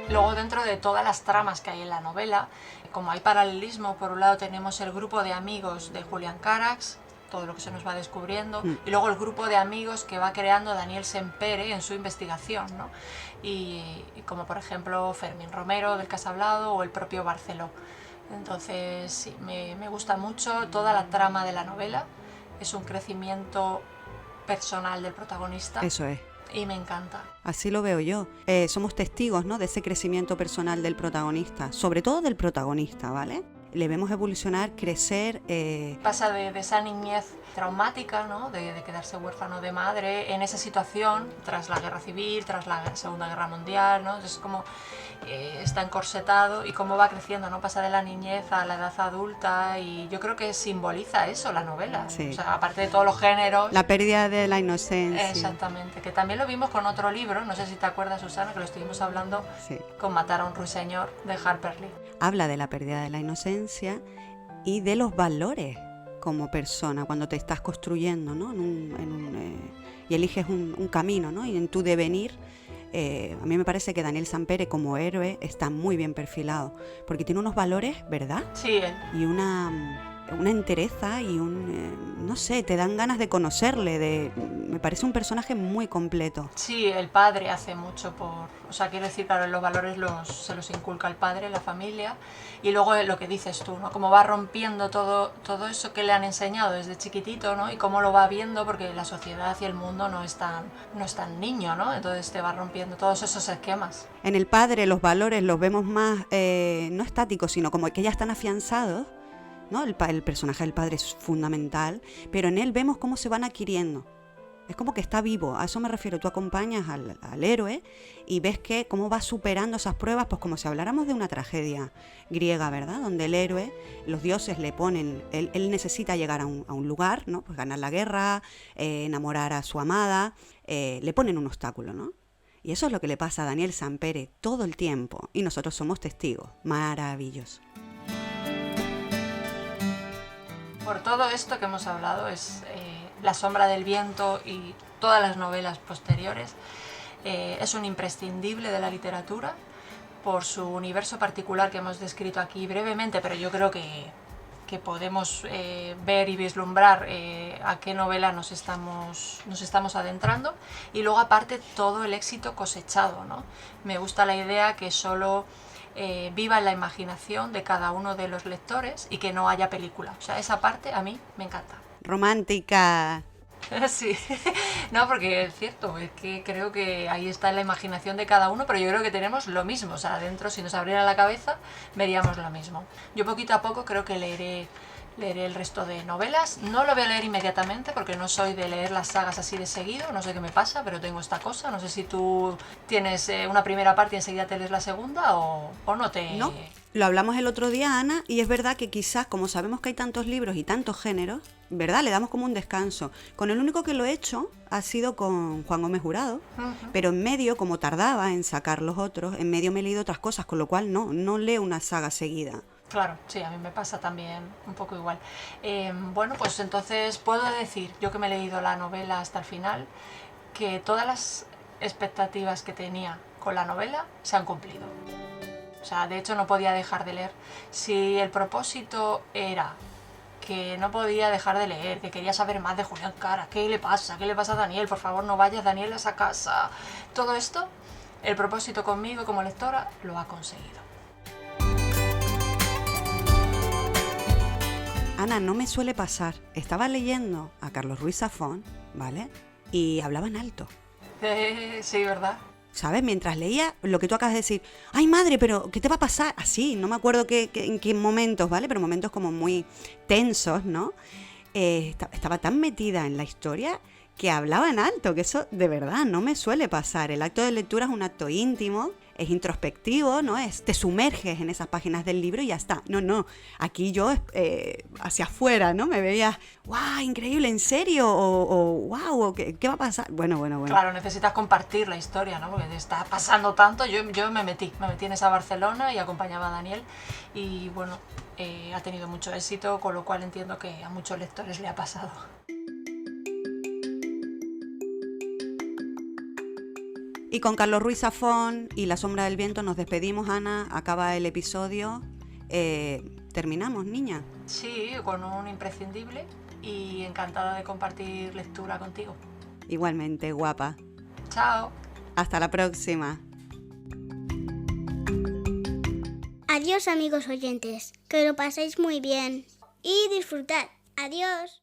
Luego, dentro de todas las tramas que hay en la novela, como hay paralelismo, por un lado tenemos el grupo de amigos de Julián Carax, todo lo que se nos va descubriendo, y luego el grupo de amigos que va creando Daniel Sempere en su investigación, ¿no? Y como por ejemplo Fermín Romero, del que has hablado, o el propio Barceló. Entonces sí, me gusta mucho toda la trama de la novela, es un crecimiento personal del protagonista. Eso es. Y me encanta. Así lo veo yo. Somos testigos, ¿no?, de ese crecimiento personal del protagonista, sobre todo del protagonista, ¿vale? Le vemos evolucionar, crecer. Pasa de esa niñez traumática, ¿no?, de quedarse huérfano de madre en esa situación tras la guerra civil, tras la Segunda Guerra Mundial, ¿no? Es como está encorsetado y cómo va creciendo, ¿no? Pasa de la niñez a la edad adulta y yo creo que simboliza eso la novela. Sí. O sea, aparte de todos los géneros. La pérdida de la inocencia. Exactamente, que también lo vimos con otro libro, no sé si te acuerdas, Susana, que lo estuvimos hablando, sí, con Matar a un ruiseñor de Harper Lee. Habla de la pérdida de la inocencia y de los valores como persona cuando te estás construyendo, ¿no? Y eliges un camino, ¿no? Y en tu devenir, a mí me parece que Daniel Sempere como héroe está muy bien perfilado, porque tiene unos valores, ¿verdad? Sí. Y una entereza y no sé, te dan ganas de conocerle, me parece un personaje muy completo. Sí, el padre hace mucho o sea, quiero decir, claro, los valores se los inculca el padre, la familia, y luego lo que dices tú, ¿no? Cómo va rompiendo todo eso que le han enseñado desde chiquitito, ¿no? Y cómo lo va viendo, porque la sociedad y el mundo no es tan niño, ¿no? Entonces te va rompiendo todos esos esquemas. En el padre los valores los vemos más, no estáticos, sino como que ya están afianzados, ¿no? El personaje del padre es fundamental, pero en él vemos cómo se van adquiriendo. Es como que está vivo, a eso me refiero. Tú acompañas al héroe y ves que cómo va superando esas pruebas, pues como si habláramos de una tragedia griega, ¿verdad? Donde el héroe, los dioses le ponen, él necesita llegar a un lugar, ¿no? Pues ganar la guerra, enamorar a su amada, le ponen un obstáculo, ¿no? Y eso es lo que le pasa a Daniel Sempere todo el tiempo, y nosotros somos testigos. Maravilloso. Por todo esto que hemos hablado, es La sombra del viento y todas las novelas posteriores, es un imprescindible de la literatura por su universo particular que hemos descrito aquí brevemente, pero yo creo que podemos ver y vislumbrar a qué novela nos estamos adentrando, y luego aparte todo el éxito cosechado, ¿no? Me gusta la idea que solo viva en la imaginación de cada uno de los lectores y que no haya película. O sea, esa parte a mí me encanta. Romántica. Sí, no, porque es cierto, es que creo que ahí está la imaginación de cada uno, pero yo creo que tenemos lo mismo, o sea, adentro si nos abriera la cabeza veríamos lo mismo. Yo poquito a poco creo que leeré el resto de novelas. No lo voy a leer inmediatamente porque no soy de leer las sagas así de seguido, no sé qué me pasa, pero tengo esta cosa. No sé si tú tienes una primera parte y enseguida te lees la segunda o no te... No, lo hablamos el otro día, Ana, y es verdad que quizás, como sabemos que hay tantos libros y tantos géneros, ¿verdad? Le damos como un descanso. Con el único que lo he hecho ha sido con Juan Gómez Jurado, pero en medio, como tardaba en sacar los otros, en medio me he leído otras cosas, con lo cual no leo una saga seguida. Claro, sí, a mí me pasa también un poco igual. Bueno, pues entonces puedo decir, yo que me he leído la novela hasta el final, que todas las expectativas que tenía con la novela se han cumplido. O sea, de hecho no podía dejar de leer. Si el propósito era que no podía dejar de leer, que quería saber más de Julián Cara, ¿qué le pasa? ¿Qué le pasa a Daniel? Por favor, no vayas, Daniel, a esa casa. Todo esto, el propósito conmigo como lectora lo ha conseguido. Ana, no me suele pasar. Estaba leyendo a Carlos Ruiz Zafón, ¿vale? Y hablaba en alto. Sí, ¿verdad? ¿Sabes? Mientras leía lo que tú acabas de decir, ¡ay, madre, pero qué te va a pasar! Así, no me acuerdo en qué momentos, ¿vale? Pero momentos como muy tensos, ¿no? Estaba tan metida en la historia que hablaba en alto, que eso de verdad no me suele pasar. El acto de lectura es un acto íntimo, es introspectivo, ¿no? Te sumerges en esas páginas del libro y ya está. No, aquí yo hacia afuera, ¿no? Me veía, ¡guau, increíble, en serio! O ¡guau, ¿qué va a pasar? Bueno. Claro, necesitas compartir la historia, ¿no? Porque te está pasando tanto. Yo me metí en esa Barcelona y acompañaba a Daniel y bueno, ha tenido mucho éxito, con lo cual entiendo que a muchos lectores le ha pasado. Y con Carlos Ruiz Zafón y La sombra del viento nos despedimos, Ana. Acaba el episodio. Terminamos, niña. Sí, con un imprescindible y encantada de compartir lectura contigo. Igualmente, guapa. Chao. Hasta la próxima. Adiós, amigos oyentes. Que lo paséis muy bien. Y disfrutad. Adiós.